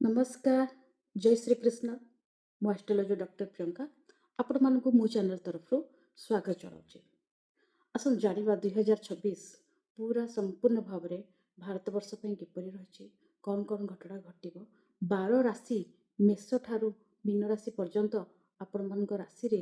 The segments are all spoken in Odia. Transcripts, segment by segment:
नमस्कार, जय श्री कृष्ण। ମୁଁ ଆଷ୍ଟ୍ରୋଲୋଜର ଡକ୍ଟର ପ୍ରିୟଙ୍କା ଆପଣମାନଙ୍କୁ ମୋ ଚ୍ୟାନେଲ ତରଫରୁ ସ୍ୱାଗତ ଜଣାଉଛି। ଆସନ୍ତୁ ଜାଣିବା 2026 ପୁରା ସମ୍ପୂର୍ଣ୍ଣ ଭାବରେ ଭାରତବର୍ଷ ପାଇଁ କିପରି ରହିଛି, କ'ଣ କ'ଣ ଘଟଣା ଘଟିବ। 12 ରାଶି ମେଷ ଠାରୁ ମୀନ ରାଶି ପର୍ଯ୍ୟନ୍ତ ଆପଣମାନଙ୍କ ରାଶିରେ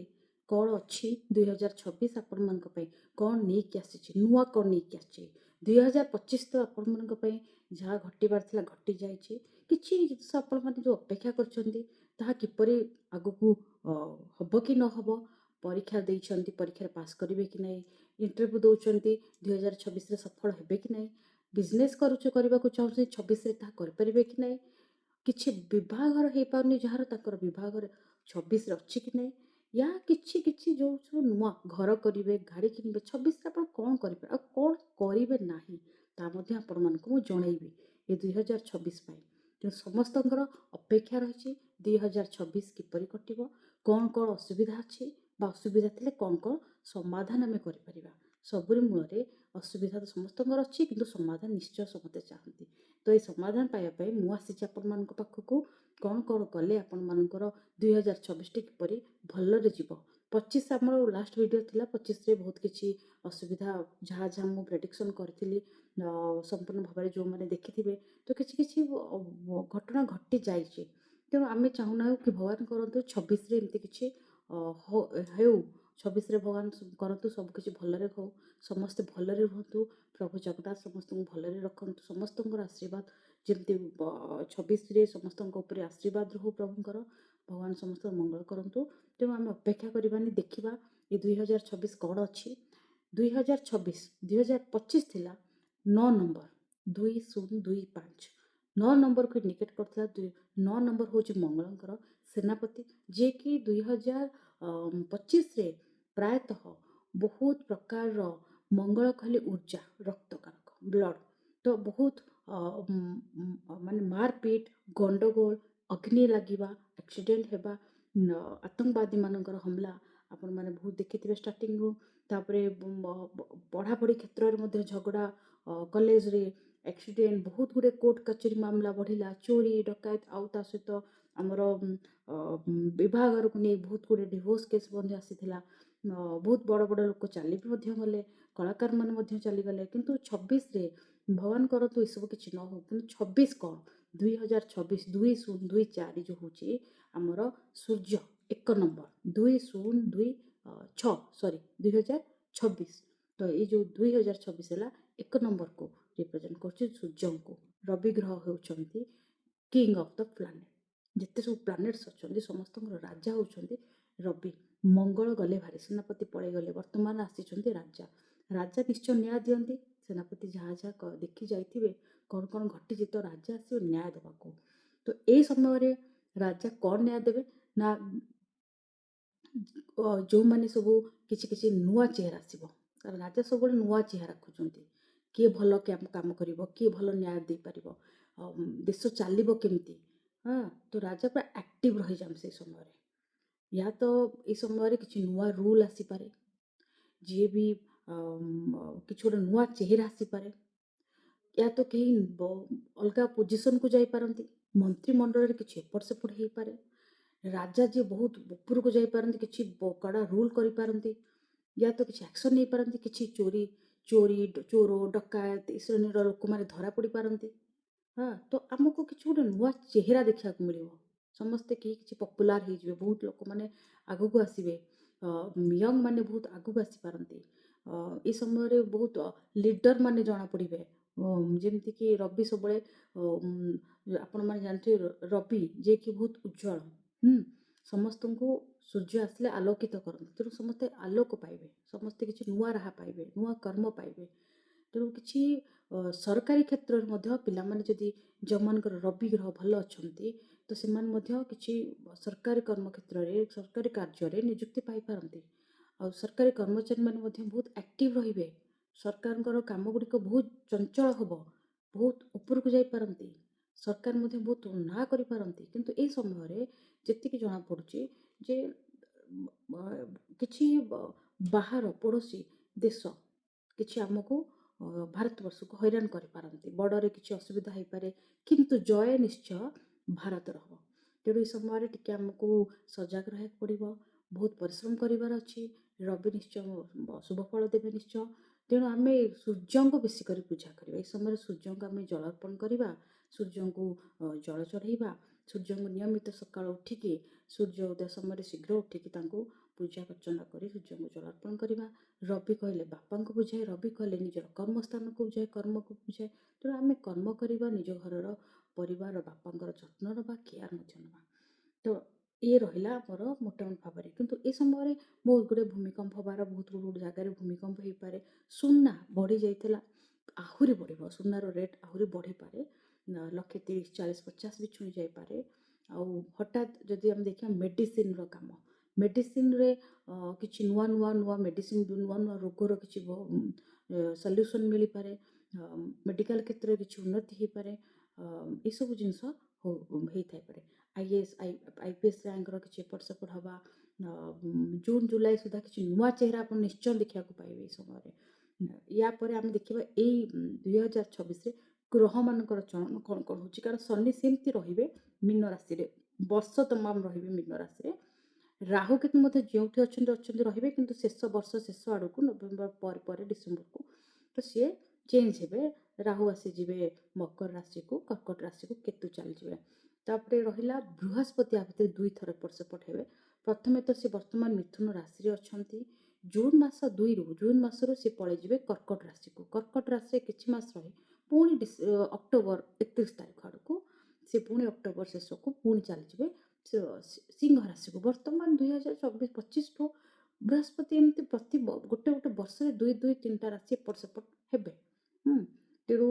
କ'ଣ ଅଛି 2026 ଆପଣମାନଙ୍କ ପାଇଁ କ'ଣ ନେଇକି ଆସିଛି, ନୂଆ କ'ଣ ନେଇକି ଆସିଛି। 2025 ତ ଆପଣମାନଙ୍କ ପାଇଁ ଯାହା ଘଟିବାର ଥିଲା ଘଟି ଯାଇଛି। କିଛି ଜିନିଷ ଆପଣମାନେ ଯେଉଁ ଅପେକ୍ଷା କରିଛନ୍ତି ତାହା କିପରି ଆଗକୁ ହବ କି ନ ହବ, ପରୀକ୍ଷା ଦେଇଛନ୍ତି ପରୀକ୍ଷାରେ ପାସ୍ କରିବେ କି ନାହିଁ, ଇଣ୍ଟରଭ୍ୟୁ ଦେଉଛନ୍ତି 2026ରେ ସଫଳ ହେବେ କି ନାହିଁ, ବିଜନେସ୍ କରିବାକୁ ଚାହୁଁଛନ୍ତି 26ରେ ତାହା କରିପାରିବେ କି ନାହିଁ, କିଛି ବିବାହଘର ହେଇପାରୁନି ଯାହାର ତାଙ୍କର ବିବାହଘର 26ରେ ଅଛି କି ନାହିଁ, ୟା କିଛି କିଛି ଯେଉଁ ସବୁ ନୂଆ ଘର କରିବେ, ଗାଡ଼ି କିଣିବେ 26ରେ ଆପଣ କ'ଣ କରିବେ ଆଉ କ'ଣ କରିବେ ନାହିଁ ତା ମଧ୍ୟ ଆପଣମାନଙ୍କୁ ମୁଁ ଜଣେଇବି ଏ 2026 ପାଇଁ। ତେଣୁ ସମସ୍ତଙ୍କର ଅପେକ୍ଷା ରହିଛି 2026 କିପରି କଟିବ, କ'ଣ କ'ଣ ଅସୁବିଧା ଅଛି ବା ଅସୁବିଧା ଥିଲେ କ'ଣ କ'ଣ ସମାଧାନ ଆମେ କରିପାରିବା। ସବୁରି ମୂଳରେ ଅସୁବିଧା ତ ସମସ୍ତଙ୍କର ଅଛି, କିନ୍ତୁ ସମାଧାନ ନିଶ୍ଚୟ ସମସ୍ତେ ଚାହାନ୍ତି। ତ এই ସମାଧାନ ପାଇବା ପାଇଁ ମୁଁ ଆସିଛି ଆପଣମାନଙ୍କ ପାଖକୁ। କ'ଣ କ'ଣ କଲେ ଆପଣମାନଙ୍କର 2026ଟି କିପରି ଭଲରେ ଯିବ। 25 ଆମର ଲାଷ୍ଟ ଭିଡ଼ିଓ ଥିଲା, 25ରେ ବହୁତ କିଛି ଅସୁବିଧା ଯାହା ଯାହା ମୁଁ ପ୍ରେଡିକ୍ସନ୍ କରିଥିଲି ସମ୍ପୂର୍ଣ୍ଣ ଭାବରେ ଯେଉଁମାନେ ଦେଖିଥିବେ ତ କିଛି କିଛି ଘଟଣା ଘଟି ଯାଇଛି। ତେଣୁ ଆମେ ଚାହୁଁନାହୁଁ କି ଭଗବାନ କରନ୍ତୁ 26ରେ ଏମିତି କିଛି ହେଉ। 26ରେ ଭଗବାନ କରନ୍ତୁ ସବୁକିଛି ଭଲରେ ହଉ, ସମସ୍ତେ ଭଲରେ ରୁହନ୍ତୁ, ପ୍ରଭୁ ଜଗନ୍ନାଥ ସମସ୍ତଙ୍କୁ ଭଲରେ ରଖନ୍ତୁ, ସମସ୍ତଙ୍କର ଆଶୀର୍ବାଦ ଯେମିତି 26ରେ ସମସ୍ତଙ୍କ ଉପରେ ଆଶୀର୍ବାଦ ରହୁ ପ୍ରଭୁଙ୍କର, ଭଗବାନ ସମସ୍ତଙ୍କ ମଙ୍ଗଳ କରନ୍ତୁ। ତେଣୁ ଆମେ ଅପେକ୍ଷା କରିବାନି, ଦେଖିବା ଏ 2026 କ'ଣ ଅଛି। 2025 ଥିଲା 9 ନମ୍ବର 2025, 9 ନମ୍ବରକୁ ଇଣ୍ଡିକେଟ୍ କରୁଥିଲା। 9 ନମ୍ବର ହେଉଛି ମଙ୍ଗଳଙ୍କର ସେନାପତି, ଯିଏକି 2025ରେ ପ୍ରାୟତଃ ବହୁତ ପ୍ରକାରର ମଙ୍ଗଳ କହିଲେ ଉର୍ଜା, ରକ୍ତକାରକ, ବ୍ଲଡ଼, ତ ବହୁତ ମାନେ ମାରପିଟ, ଗଣ୍ଡଗୋଳ, ଅଗ୍ନି ଲାଗିବା, ଆକ୍ସିଡେଣ୍ଟ ହେବା, ଆତଙ୍କବାଦୀମାନଙ୍କର ହମଲା ଆପଣମାନେ ବହୁତ ଦେଖିଥିବେ ଷ୍ଟାର୍ଟିଂରୁ। ତାପରେ ପଢ଼ାପଢ଼ି କ୍ଷେତ୍ରରେ ମଧ୍ୟ ଝଗଡ଼ା, କଲେଜରେ ଆକ୍ସିଡେଣ୍ଟ, ବହୁତ ଗୁଡ଼ିଏ କୋର୍ଟ କଚେରୀ ମାମଲା ବଢ଼ିଲା, ଚୋରି ଡକାୟତ, ଆଉ ତା ସହିତ ଆମର ବିବାହଘରକୁ ନେଇ ବହୁତ ଗୁଡ଼ିଏ ଡିଭୋର୍ସ କେସ୍ ମଧ୍ୟ ଆସିଥିଲା। ବହୁତ ବଡ଼ ବଡ଼ ଲୋକ ଚାଲି ବି ମଧ୍ୟ ଗଲେ, କଳାକାରମାନେ ମଧ୍ୟ ଚାଲିଗଲେ। କିନ୍ତୁ 26ରେ ଭଗବାନ କରନ୍ତୁ ଏସବୁ କିଛି ନ ହଉ, କିନ୍ତୁ 26 କ'ଣ 2026 2024 ଯେଉଁ ହେଉଛି ଆମର ସୂର୍ଯ୍ୟ 1 ନମ୍ବର 2026 ତ ଏଇ ଯେଉଁ 2026 ହେଲା 1 ନମ୍ବରକୁ ରିପ୍ରେଜେଣ୍ଟ କରୁଛି ସୂର୍ଯ୍ୟଙ୍କୁ। ରବି ଗ୍ରହ ହେଉଛନ୍ତି କିଙ୍ଗ ଅଫ୍ ଦ ପ୍ଲାନେଟ୍। ଯେତେ ସବୁ ପ୍ଲାନେଟ୍ସ ଅଛନ୍ତି ସମସ୍ତଙ୍କର ରାଜା ହେଉଛନ୍ତି ରବି। ମଙ୍ଗଳ ଗଲେ ଭାରି, ସେନାପତି ପଳେଇଗଲେ, ବର୍ତ୍ତମାନ ଆସିଛନ୍ତି ରାଜା। ରାଜା ନିଶ୍ଚୟ ନ୍ୟାୟ ଦିଅନ୍ତି। ସେନାପତି ଯାହା ଯାହା ଦେଖି ଯାଇଥିବେ କ'ଣ କ'ଣ ଘଟିଛି, ତ ରାଜା ଆସିବ ନ୍ୟାୟ ଦେବାକୁ। ତ ଏଇ ସମୟରେ ରାଜା କ'ଣ ନ୍ୟାୟ ଦେବେ ନା, ଯେଉଁମାନେ ସବୁ କିଛି କିଛି ନୂଆ ଚେହେରା ଆସିବ, କାରଣ ରାଜା ସବୁବେଳେ ନୂଆ ଚେହେରା ଖୋଜନ୍ତି। କିଏ ଭଲ କାମ କରିବ, କିଏ ଭଲ ନ୍ୟାୟ ଦେଇପାରିବ, ଦେଶ ଚାଲିବ କେମିତି। ତ ରାଜା ପୁରା ଆକ୍ଟିଭ ରହିଯାନ୍ତି ସେଇ ସମୟରେ। ୟା ତ ଏଇ ସମୟରେ କିଛି ନୂଆ ରୁଲ୍ ଆସିପାରେ, ଯିଏ ବି କିଛି ଗୋଟେ ନୂଆ ଚେହେରା ଆସିପାରେ, ୟା ତ କେହି ଅଲଗା ପୋଜିସନକୁ ଯାଇପାରନ୍ତି, ମନ୍ତ୍ରିମଣ୍ଡଳରେ କିଛି ଏପଟ ସେପଟ ହେଇପାରେ, ରାଜା ଯିଏ ବହୁତ ଉପରକୁ ଯାଇପାରନ୍ତି, କିଛି କଡ଼ା ରୁଲ୍ କରିପାରନ୍ତି, ୟା ତ କିଛି ଆକ୍ସନ୍ ନେଇପାରନ୍ତି, କିଛି ଚୋର ଡକାୟତ ଏ ଶ୍ରେଣୀର ଲୋକମାନେ ଧରା ପଡ଼ିପାରନ୍ତି। ତ ଆମକୁ କିଛି ଗୋଟେ ନୂଆ ଚେହେରା ଦେଖିବାକୁ ମିଳିବ। ସମସ୍ତେ କେହି କିଛି ପପୁଲାର ହେଇଯିବେ, ବହୁତ ଲୋକମାନେ ଆଗକୁ ଆସିବେ, ୟଙ୍ଗ ମାନେ ବହୁତ ଆଗକୁ ଆସିପାରନ୍ତି। ଏ ସମୟରେ ବହୁତ ଲିଡର ମାନେ ଜଣାପଡ଼ିବେ, ଯେମିତିକି ରବି ସବୁବେଳେ ଆପଣମାନେ ଜାଣିଥିବେ ରବି ଯିଏକି ବହୁତ ଉଜ୍ଜଳ, ସମସ୍ତଙ୍କୁ ସୂର୍ଯ୍ୟ ଆସିଲେ ଆଲୋକିତ କରନ୍ତି। ତେଣୁ ସମସ୍ତେ ଆଲୋକ ପାଇବେ, ସମସ୍ତେ କିଛି ନୂଆ ରାହା ପାଇବେ, ନୂଆ କର୍ମ ପାଇବେ। ତେଣୁ କିଛି ସରକାରୀ କ୍ଷେତ୍ରରେ ମଧ୍ୟ ପିଲାମାନେ ଯଦି ଯେଉଁମାନଙ୍କର ରବି ଗ୍ରହ ଭଲ ଅଛନ୍ତି ତ ସେମାନେ ମଧ୍ୟ କିଛି ସରକାରୀ କର୍ମକ୍ଷେତ୍ରରେ, ସରକାରୀ କାର୍ଯ୍ୟରେ ନିଯୁକ୍ତି ପାଇପାରନ୍ତି। ଆଉ ସରକାରୀ କର୍ମଚାରୀମାନେ ମଧ୍ୟ ବହୁତ ଆକ୍ଟିଭ ରହିବେ, ସରକାରଙ୍କର କାମ ଗୁଡ଼ିକ ବହୁତ ଚଞ୍ଚଳ ହେବ, ବହୁତ ଉପରକୁ ଯାଇପାରନ୍ତି, ସରକାର ମଧ୍ୟ ବହୁତ ନାଁ କରିପାରନ୍ତି। କିନ୍ତୁ ଏଇ ସମୟରେ ଯେତିକି ଜଣାପଡ଼ୁଛି ଯେ କିଛି ବାହାର ପଡ଼ୋଶୀ ଦେଶ କିଛି ଆମକୁ ଭାରତବର୍ଷକୁ ହଇରାଣ କରିପାରନ୍ତି, ବର୍ଡ଼ରରେ କିଛି ଅସୁବିଧା ହେଇପାରେ, କିନ୍ତୁ ଜୟ ନିଶ୍ଚୟ ଭାରତର ହେବ। ତେଣୁ ଏ ସମୟରେ ଟିକେ ଆମକୁ ସଜାଗ ରହିବାକୁ ପଡ଼ିବ, ବହୁତ ପରିଶ୍ରମ କରିବାର ଅଛି। ରବି ନିଶ୍ଚୟ ଶୁଭ ଫଳ ଦେବେ ନିଶ୍ଚୟ। ତେଣୁ ଆମେ ସୂର୍ଯ୍ୟଙ୍କୁ ବେଶୀ କରି ପୂଜା କରିବା। ଏ ସମୟରେ ସୂର୍ଯ୍ୟଙ୍କୁ ଆମେ ଜଳ ଅର୍ପଣ କରିବା, ସୂର୍ଯ୍ୟଙ୍କୁ ଜଳ ଚଢ଼େଇବା, ସୂର୍ଯ୍ୟଙ୍କୁ ନିୟମିତ ସକାଳୁ ଉଠିକି ସୂର୍ଯ୍ୟ ଉଦୟ ସମୟରେ ଶୀଘ୍ର ଉଠିକି ତାଙ୍କୁ ପୂଜା ଅର୍ଚ୍ଚନା କରି ସୂର୍ଯ୍ୟଙ୍କୁ ଜଳ ଅର୍ପଣ କରିବା। ରବି କହିଲେ ବାପାଙ୍କୁ ବୁଝାଏ, ରବି କହିଲେ ନିଜର କର୍ମସ୍ଥାନକୁ ବୁଝାଏ, କର୍ମକୁ ବୁଝାଏ। ତେଣୁ ଆମେ କର୍ମ କରିବା, ନିଜ ଘରର ପରିବାର ବାପାଙ୍କର ଯତ୍ନ ନେବା, କେୟାର ମଧ୍ୟ ନେବା। ତ ଇଏ ରହିଲା ଆମର ମୋଟାମୋଟି ଭାବରେ। କିନ୍ତୁ ଏ ସମୟରେ ବହୁତ ଗୁଡ଼ିଏ ଭୂମିକମ୍ପ ହେବାର, ବହୁତ ଗୁଡ଼ିଏ ଜାଗାରେ ଭୂମିକମ୍ପ ହେଇପାରେ। ସୁନା ବଢ଼ି ଯାଇଥିଲା, ଆହୁରି ବଢ଼ିବ, ସୁନାର ରେଟ୍ ଆହୁରି ବଢ଼ିପାରେ, 1,30,40,50 ବି ଛୁଇଁ ଯାଇପାରେ। ଆଉ ହଠାତ୍ ଯଦି ଆମେ ଦେଖିବା ମେଡ଼ିସିନର କାମ, ମେଡ଼ିସିନରେ କିଛି ନୂଆ ନୂଆ ମେଡ଼ିସିନ, ନୂଆ ନୂଆ ରୋଗର କିଛି ସଲ୍ୟୁସନ୍ ମିଳିପାରେ, ମେଡ଼ିକାଲ କ୍ଷେତ୍ରରେ କିଛି ଉନ୍ନତି ହେଇପାରେ। ଏସବୁ ଜିନିଷ ହେଇଥାଇପାରେ। IAS IPS ରାଙ୍କର କିଛି ଏପଟ ସେପଟ ହେବା, ଜୁନ୍ ଜୁଲାଇ ସୁଦ୍ଧା କିଛି ନୂଆ ଚେହେରା ଆପଣ ନିଶ୍ଚୟ ଦେଖିବାକୁ ପାଇବେ ଏ ସମୟରେ। ୟା ପରେ ଆମେ ଦେଖିବା ଏଇ 2026ରେ ଗ୍ରହମାନଙ୍କର ଚଳନ କ'ଣ କ'ଣ ହେଉଛି। କାରଣ ଶନି ସେମିତି ରହିବେ ମୀନ ରାଶିରେ, ବର୍ଷ ତମାମ ରହିବେ ମୀନ ରାଶିରେ। ରାହୁ କେତୁ ମଧ୍ୟ ଯେଉଁଠି ଅଛନ୍ତି ରହିବେ, କିନ୍ତୁ ଶେଷ ବର୍ଷ ଶେଷ ଆଡ଼କୁ ନଭେମ୍ବର ପରେ ଡିସେମ୍ବରକୁ ତ ସିଏ ଚେଞ୍ଜ ହେବେ। ରାହୁ ଆସିଯିବେ ମକର ରାଶିକୁ, କର୍କଟ ରାଶିକୁ କେତୁ ଚାଲିଯିବେ। ତାପରେ ରହିଲା ବୃହସ୍ପତି, ଆ ଭିତରେ 2 ଥର ଏପଟ ସେପଟ ହେବେ। ପ୍ରଥମେ ତ ସେ ବର୍ତ୍ତମାନ ମିଥୁନ ରାଶିରେ ଅଛନ୍ତି। ଜୁନ୍ ମାସରୁ ସେ ପଳେଇଯିବେ କର୍କଟ ରାଶିକୁ। କର୍କଟ ରାଶିରେ କିଛି ମାସ ରହି ପୁଣି ଅକ୍ଟୋବର 31 ତାରିଖ ଆଡ଼କୁ ସେ ପୁଣି ଅକ୍ଟୋବର ଶେଷକୁ ପୁଣି ଚାଲିଯିବେ ସିଂହ ରାଶିକୁ। ବର୍ତ୍ତମାନ 2024-25ଠୁ ବୃହସ୍ପତି ଏମିତି ପ୍ରତି ଗୋଟେ ବର୍ଷରେ 2-3ଟା ରାଶି ଏପଟ ସେପଟ ହେବେ। ତେଣୁ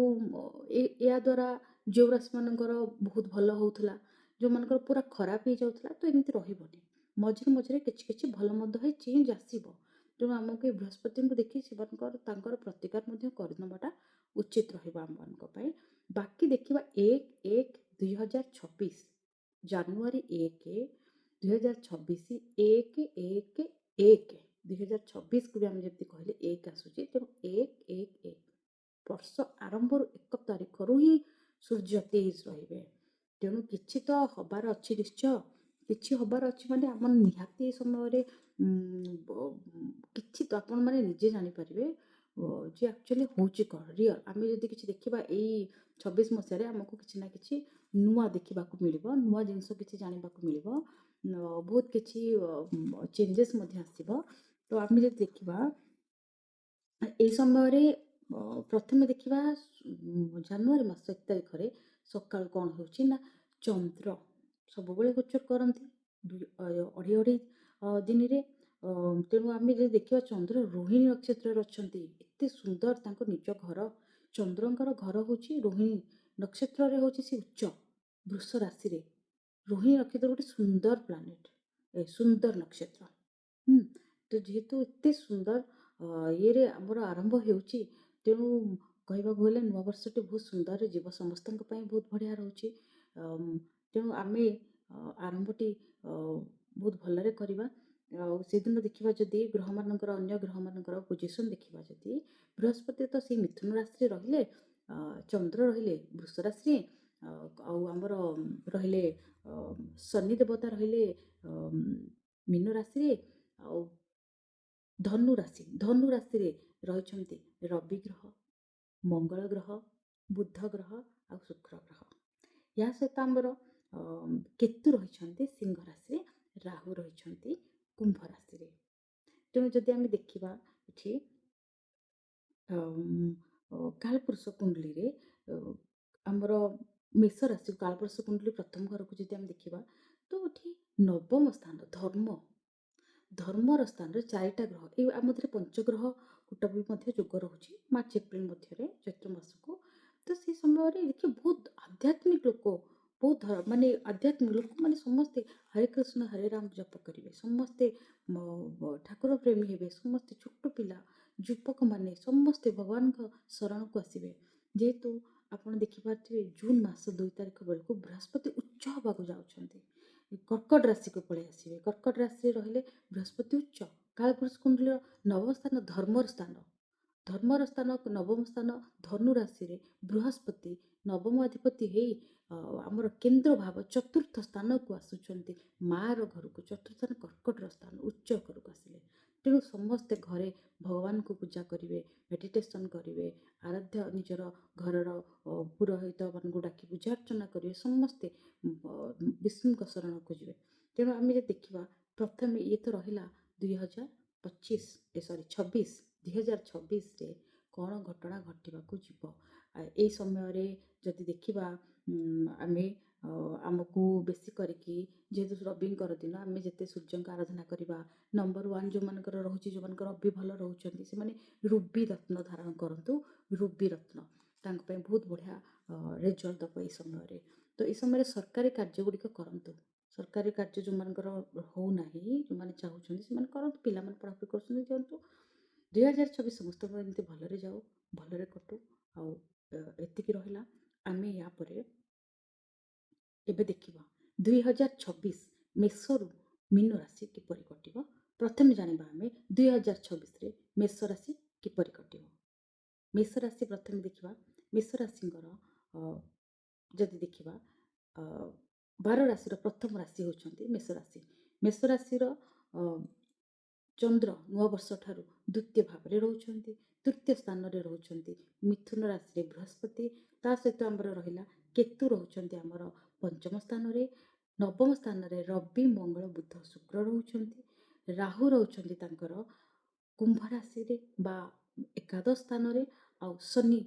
ଏହା ଦ୍ୱାରା ଯେଉଁ ରାଶିମାନଙ୍କର ବହୁତ ଭଲ ହେଉଥିଲା, ଯେଉଁମାନଙ୍କର ପୁରା ଖରାପ ହେଇଯାଉଥିଲା, ତ ଏମିତି ରହିବନି। ମଝିରେ ମଝିରେ କିଛି କିଛି ଭଲ ମନ୍ଦ ହେଇ ଚେଞ୍ଜ ଆସିବ। ତେଣୁ ଆମକୁ ଏ ବୃହସ୍ପତିଙ୍କୁ ଦେଖି ତାଙ୍କର ପ୍ରତିକାର ମଧ୍ୟ କରିନେବାଟା ଉଚିତ ରହିବ ଆମମାନଙ୍କ ପାଇଁ। ବାକି ଦେଖିବା 1/1/2026, ଜାନୁଆରୀ 1/2026, 1/1/1/2026କୁ ବି ଆମେ ଯେମିତି କହିଲେ 1 ଆସୁଛି, ତେଣୁ 1/1/1 ବର୍ଷ ଆରମ୍ଭରୁ 1 ତାରିଖରୁ ହିଁ ସୂର୍ଯ୍ୟ ତେଜ ରହିବେ। ତେଣୁ କିଛି ତ ହବାର ଅଛି ନିଶ୍ଚୟ, କିଛି ହବାର ଅଛି ମାନେ ଆମର ନିହାତି ଏ ସମୟରେ କିଛି ତ ଆପଣମାନେ ନିଜେ ଜାଣିପାରିବେ ଯେ ଆକ୍ଚୁଆଲି ହେଉଛି କ'ଣ ରିଅଲ୍। ଆମେ ଯଦି କିଛି ଦେଖିବା ଏଇ 26 ମସିହାରେ ଆମକୁ କିଛି ନା କିଛି ନୂଆ ଦେଖିବାକୁ ମିଳିବ, ନୂଆ ଜିନିଷ କିଛି ଜାଣିବାକୁ ମିଳିବ, ବହୁତ କିଛି ଚେଞ୍ଜେସ୍ ମଧ୍ୟ ଆସିବ। ତ ଆମେ ଯଦି ଦେଖିବା এই ସମୟରେ ପ୍ରଥମେ ଦେଖିବା ଜାନୁଆରୀ ମାସ 1 ତାରିଖରେ ସକାଳୁ କ'ଣ ହେଉଛି ନା, ଚନ୍ଦ୍ର ସବୁବେଳେ ଗୋଚର କରନ୍ତି ଅଢ଼େଇ ଦିନରେ। ତେଣୁ ଆମେ ଯଦି ଦେଖିବା ଚନ୍ଦ୍ର ରୋହିଣୀ ନକ୍ଷତ୍ରରେ ଅଛନ୍ତି। ଏତେ ସୁନ୍ଦର ତାଙ୍କ ନିଜ ଘର, ଚନ୍ଦ୍ରଙ୍କର ଘର ହେଉଛି ରୋହିଣୀ ନକ୍ଷତ୍ରରେ, ହେଉଛି ସେ ଉଚ୍ଚ ବୃଷ ରାଶିରେ। ରୋହିଣୀ ନକ୍ଷତ୍ର ଗୋଟେ ସୁନ୍ଦର ପ୍ଲାନେଟ୍, ସୁନ୍ଦର ନକ୍ଷତ୍ର। ତ ଯେହେତୁ ଏତେ ସୁନ୍ଦର ଇଏରେ ଆମର ଆରମ୍ଭ ହେଉଛି, ତେଣୁ କହିବାକୁ ଗଲେ ନୂଆବର୍ଷଟି ବହୁତ ସୁନ୍ଦରରେ ଯିବ, ସମସ୍ତଙ୍କ ପାଇଁ ବହୁତ ବଢ଼ିଆ ରହୁଛି। ତେଣୁ ଆମେ ଆରମ୍ଭଟି ବହୁତ ଭଲରେ କରିବା। ଆଉ ସେଦିନ ଦେଖିବା ଯଦି ଗ୍ରହମାନଙ୍କର, ଅନ୍ୟ ଗ୍ରହମାନଙ୍କର ପୋଜିସନ୍ ଦେଖିବା, ଯଦି ବୃହସ୍ପତି ତ ସେଇ ମିଥୁନ ରାଶିରେ ରହିଲେ, ଚନ୍ଦ୍ର ରହିଲେ ବୃଷ ରାଶିରେ, ଆଉ ଆମର ରହିଲେ ଶନି ଦେବତା ରହିଲେ ମୀନ ରାଶିରେ, ଆଉ ଧନୁ ରାଶିରେ ରହିଛନ୍ତି ରବି ଗ୍ରହ, ମଙ୍ଗଳ ଗ୍ରହ, ବୁଧ ଗ୍ରହ ଆଉ ଶୁକ୍ର ଗ୍ରହ। ଏହା ସହିତ ଆମର କେତୁ ରହିଛନ୍ତି ସିଂହ ରାଶିରେ, ରାହୁ ରହିଛନ୍ତି କୁମ୍ଭ ରାଶିରେ। ତେଣୁ ଯଦି ଆମେ ଦେଖିବା ଏଠି କାଳପୁରୁଷ କୁଣ୍ଡଳୀରେ ଆମର ମେଷ ରାଶି, କାଳପୁରୁଷ କୁଣ୍ଡଳୀ ପ୍ରଥମ ଘରକୁ ଯଦି ଆମେ ଦେଖିବା, ତ ଏଠି ନବମ ସ୍ଥାନ ଧର୍ମର ସ୍ଥାନରେ 4ଟା ଗ୍ରହ, ଏଇ ଆମ ମଧ୍ୟରେ ପଞ୍ଚଗ୍ରହ କୂଟ ବି ମଧ୍ୟ ଯୋଗ ରହୁଛି ମାର୍ଚ୍ଚ ଏପ୍ରିଲ ମଧ୍ୟରେ, ଚୈତ୍ର ମାସକୁ। ତ ସେ ସମୟରେ ଦେଖିବେ ବହୁତ ଆଧ୍ୟାତ୍ମିକ ଲୋକ, ବହୁତ ମାନେ ଆଧ୍ୟାତ୍ମିକ ଲୋକମାନେ ସମସ୍ତେ ହରେ କୃଷ୍ଣ ହରେ ରାମ ଜପ କରିବେ, ସମସ୍ତେ ଠାକୁର ପ୍ରେମୀ ହେବେ, ସମସ୍ତେ ଛୋଟ ପିଲା ଯୁବକମାନେ ସମସ୍ତେ ଭଗବାନଙ୍କ ଶରଣକୁ ଆସିବେ। ଯେହେତୁ ଆପଣ ଦେଖିପାରୁଥିବେ ଜୁନ୍ ମାସ 2 ତାରିଖ ବେଳକୁ ବୃହସ୍ପତି ଉଚ୍ଚ ହେବାକୁ ଯାଉଛନ୍ତି, କର୍କଟ ରାଶିକୁ ପଳେଇ ଆସିବେ। କର୍କଟ ରାଶିରେ ରହିଲେ ବୃହସ୍ପତି ଉଚ୍ଚ, କାଳପୁରୁଷ କୁଣ୍ଡଳୀର ନବମ ସ୍ଥାନ ଧର୍ମର ସ୍ଥାନ, ଧର୍ମର ସ୍ଥାନ ନବମ ସ୍ଥାନ ଧନୁ ରାଶିରେ ବୃହସ୍ପତି ନବମ ଅଧିପତି ହେଇ ଆମର କେନ୍ଦ୍ର ଭାବ ଚତୁର୍ଥ ସ୍ଥାନକୁ ଆସୁଛନ୍ତି ମାର ଘରକୁ। ଚତୁର୍ଥ ସ୍ଥାନ କର୍କଟର ସ୍ଥାନ ଉଚ୍ଚ ଘରକୁ ଆସିଲେ। ତେଣୁ ସମସ୍ତେ ଘରେ ଭଗବାନଙ୍କୁ ପୂଜା କରିବେ, ମେଡ଼ିଟେସନ୍ କରିବେ, ଆରାଧ୍ୟ ନିଜର ଘରର ପୁରୋହିତମାନଙ୍କୁ ଡାକି ପୂଜା ଅର୍ଚ୍ଚନା କରିବେ। ସମସ୍ତେ ବିଷ୍ଣୁଙ୍କ ଶରଣକୁ ଯିବେ। ତେଣୁ ଆମେ ଯଦି ଦେଖିବା ପ୍ରଥମେ ଇଏ ତ ରହିଲା 2026 2026ରେ କ'ଣ ଘଟଣା ଘଟିବାକୁ ଯିବ। ଏଇ ସମୟରେ ଯଦି ଦେଖିବା ଆମେ ଆମକୁ ବେଶୀ କରିକି ଯେହେତୁ ରବିଙ୍କର ଦିନ ଆମେ ଯେତେ ସୂର୍ଯ୍ୟଙ୍କ ଆରାଧନା କରିବା। ନମ୍ବର 1 ଯେଉଁମାନଙ୍କର ରହୁଛି, ଯେଉଁମାନଙ୍କର ରବି ଭଲ ରହୁଛନ୍ତି, ସେମାନେ ରୁବି ରତ୍ନ ଧାରଣ କରନ୍ତୁ। ରୁବି ରତ୍ନ ତାଙ୍କ ପାଇଁ ବହୁତ ବଢ଼ିଆ ରେଜଲ୍ଟ ଦେବ ଏଇ ସମୟରେ। ତ ଏଇ ସମୟରେ ସରକାରୀ କାର୍ଯ୍ୟ ଗୁଡ଼ିକ କରନ୍ତୁ। ସରକାରୀ କାର୍ଯ୍ୟ ଯେଉଁମାନଙ୍କର ହେଉନାହିଁ, ଯେଉଁମାନେ ଚାହୁଁଛନ୍ତି ସେମାନେ କରନ୍ତୁ। ପିଲାମାନେ ପଢ଼ାପଢ଼ି କରୁଛନ୍ତି ଦିଅନ୍ତୁ। 2026 ସମସ୍ତଙ୍କର ଏମିତି ଭଲରେ ଯାଉ, ଭଲରେ କଟୁ। ଆଉ ଏତିକି ରହିଲା। ଆମେ ୟା ପରେ ଏବେ ଦେଖିବା 2026 ମେଷରୁ ମୀନ ରାଶି କିପରି କଟିବ। ପ୍ରଥମେ ଜାଣିବା ଆମେ 2026ରେ ମେଷ ରାଶି କିପରି କଟିବ। ମେଷ ରାଶି ପ୍ରଥମେ ଦେଖିବା। ମେଷ ରାଶିଙ୍କର ଯଦି ଦେଖିବା 12 ରାଶିର ପ୍ରଥମ ରାଶି ହେଉଛନ୍ତି ମେଷ ରାଶି। ମେଷ ରାଶିର ଚନ୍ଦ୍ର ନୂଆବର୍ଷ ଠାରୁ ଦ୍ୱିତୀୟ ଭାବରେ ରହୁଛନ୍ତି, ତୃତୀୟ ସ୍ଥାନରେ ରହୁଛନ୍ତି। ମିଥୁନ ରାଶିରେ ବୃହସ୍ପତି, ତା ସହିତ ଆମର ରହିଲା କେତୁ ରହୁଛନ୍ତି ଆମର ପଞ୍ଚମ ସ୍ଥାନରେ। ନବମ ସ୍ଥାନରେ ରବି, ମଙ୍ଗଳ, ବୁଧ, ଶୁକ୍ର ରହୁଛନ୍ତି। ରାହୁ ରହୁଛନ୍ତି ତାଙ୍କର କୁମ୍ଭ ରାଶିରେ ବା ଏକାଦଶ ସ୍ଥାନରେ, ଆଉ ଶନି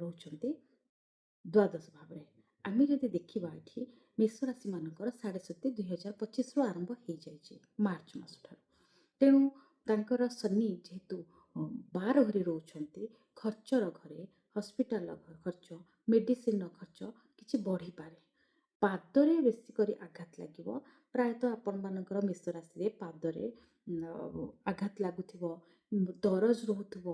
ରହୁଛନ୍ତି ଦ୍ୱାଦଶ ଭାବରେ। ଆମେ ଯଦି ଦେଖିବା ଏଠି ମେଷ ରାଶିମାନଙ୍କର 7.7 2025ରୁ ଆରମ୍ଭ ହେଇଯାଇଛି ମାର୍ଚ୍ଚ ମାସ ଠାରୁ। ତେଣୁ ତାଙ୍କର ଶନି ଯେହେତୁ 12 ଘରେ ରହୁଛନ୍ତି, ଖର୍ଚ୍ଚର ଘରେ, ହସ୍ପିଟାଲର ଖର୍ଚ୍ଚ, ମେଡ଼ିସିନର ଖର୍ଚ୍ଚ କିଛି ବଢ଼ିପାରେ। ପାଦରେ ବେଶୀ କରି ଆଘାତ ଲାଗିବ। ପ୍ରାୟତଃ ଆପଣମାନଙ୍କର ମେଷ ରାଶିରେ ପାଦରେ ଆଘାତ ଲାଗୁଥିବ, ଦରଜ ରହୁଥିବ,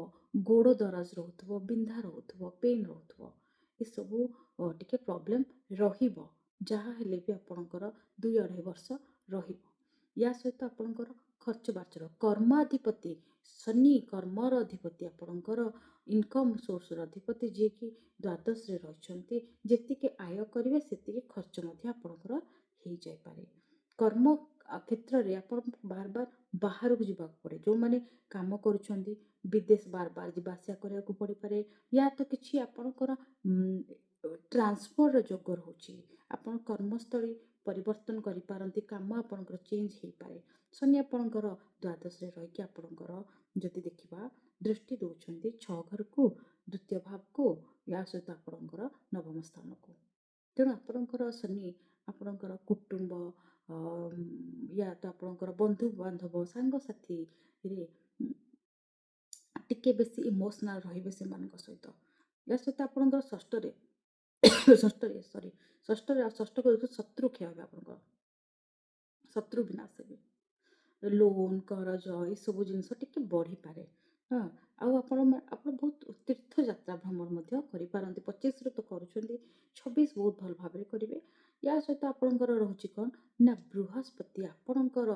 ଗୋଡ଼ ଦରଜ ରହୁଥିବ, ବିନ୍ଧା ରହୁଥିବ, ପେନ୍ ରହୁଥିବ। ଏସବୁ ଟିକେ ପ୍ରୋବ୍ଲେମ୍ ରହିବ। ଯାହା ହେଲେ ବି ଆପଣଙ୍କର 2-2.5 ବର୍ଷ ରହିବ। ୟା ସହିତ ଆପଣଙ୍କର ଖର୍ଚ୍ଚ ବାର୍ଚ୍ଚର କର୍ମାଧିପତି ଶନି, କର୍ମର ଅଧିପତି, ଆପଣଙ୍କର ଇନକମ୍ ସୋର୍ସର ଅଧିପତି, ଯିଏକି ଦ୍ୱାଦଶରେ ରହିଛନ୍ତି। ଯେତିକି ଆୟ କରିବେ ସେତିକି ଖର୍ଚ୍ଚ ମଧ୍ୟ ଆପଣଙ୍କର ହେଇଯାଇପାରେ। କର୍ମ କ୍ଷେତ୍ରରେ ଆପଣଙ୍କୁ ବାର ବାର ବାହାରକୁ ଯିବାକୁ ପଡ଼େ। ଯେଉଁମାନେ କାମ କରୁଛନ୍ତି ବିଦେଶ ବାର ବାର ଯିବା ଆସିବା କରିବାକୁ ପଡ଼ିପାରେ। ୟା ତ କିଛି ଆପଣଙ୍କର ଟ୍ରାନ୍ସଫର୍ର ଯୋଗ ରହୁଛି। ଆପଣ କର୍ମସ୍ଥଳୀ ପରିବର୍ତ୍ତନ କରିପାରନ୍ତି, କାମ ଆପଣଙ୍କର ଚେଞ୍ଜ ହେଇପାରେ। ଶନି ଆପଣଙ୍କର ଦ୍ୱାଦଶରେ ରହିକି ଆପଣଙ୍କର ଯଦି ଦେଖିବା ଦୃଷ୍ଟି ଦେଉଛନ୍ତି 6 ଘରକୁ, ଦ୍ୱିତୀୟ ଭାବକୁ, ୟା ସହିତ ଆପଣଙ୍କର ନବମ ସ୍ଥାନକୁ। ତେଣୁ ଆପଣଙ୍କର ଶନି ଆପଣଙ୍କର କୁଟୁମ୍ବ ୟା ତ ଆପଣଙ୍କର ବନ୍ଧୁବାନ୍ଧବ, ସାଙ୍ଗସାଥିରେ ଟିକେ ବେଶୀ ଇମୋସନାଲ୍ ରହିବେ ସେମାନଙ୍କ ସହିତ। ୟା ସହିତ ଆପଣଙ୍କର ଷଷ୍ଠରେ ଷଷ୍ଠ ଘରକୁ ଶତ୍ରୁ କ୍ଷୟ ହେବେ। ଆପଣଙ୍କର ଶତ୍ରୁ ବିନାଶ ହେବେ। ଲୋନ୍, କରଜ ଏସବୁ ଜିନିଷ ଟିକେ ବଢ଼ିପାରେ। ଆଉ ଆପଣ ବହୁତ ତୀର୍ଥଯାତ୍ରା ଭ୍ରମଣ ମଧ୍ୟ କରିପାରନ୍ତି। 25ରେ ତ କରୁଛନ୍ତି, 26 ବହୁତ ଭଲ ଭାବରେ କରିବେ। ୟା ସହିତ ଆପଣଙ୍କର ରହୁଛି କ'ଣ ନା ବୃହସ୍ପତି ଆପଣଙ୍କର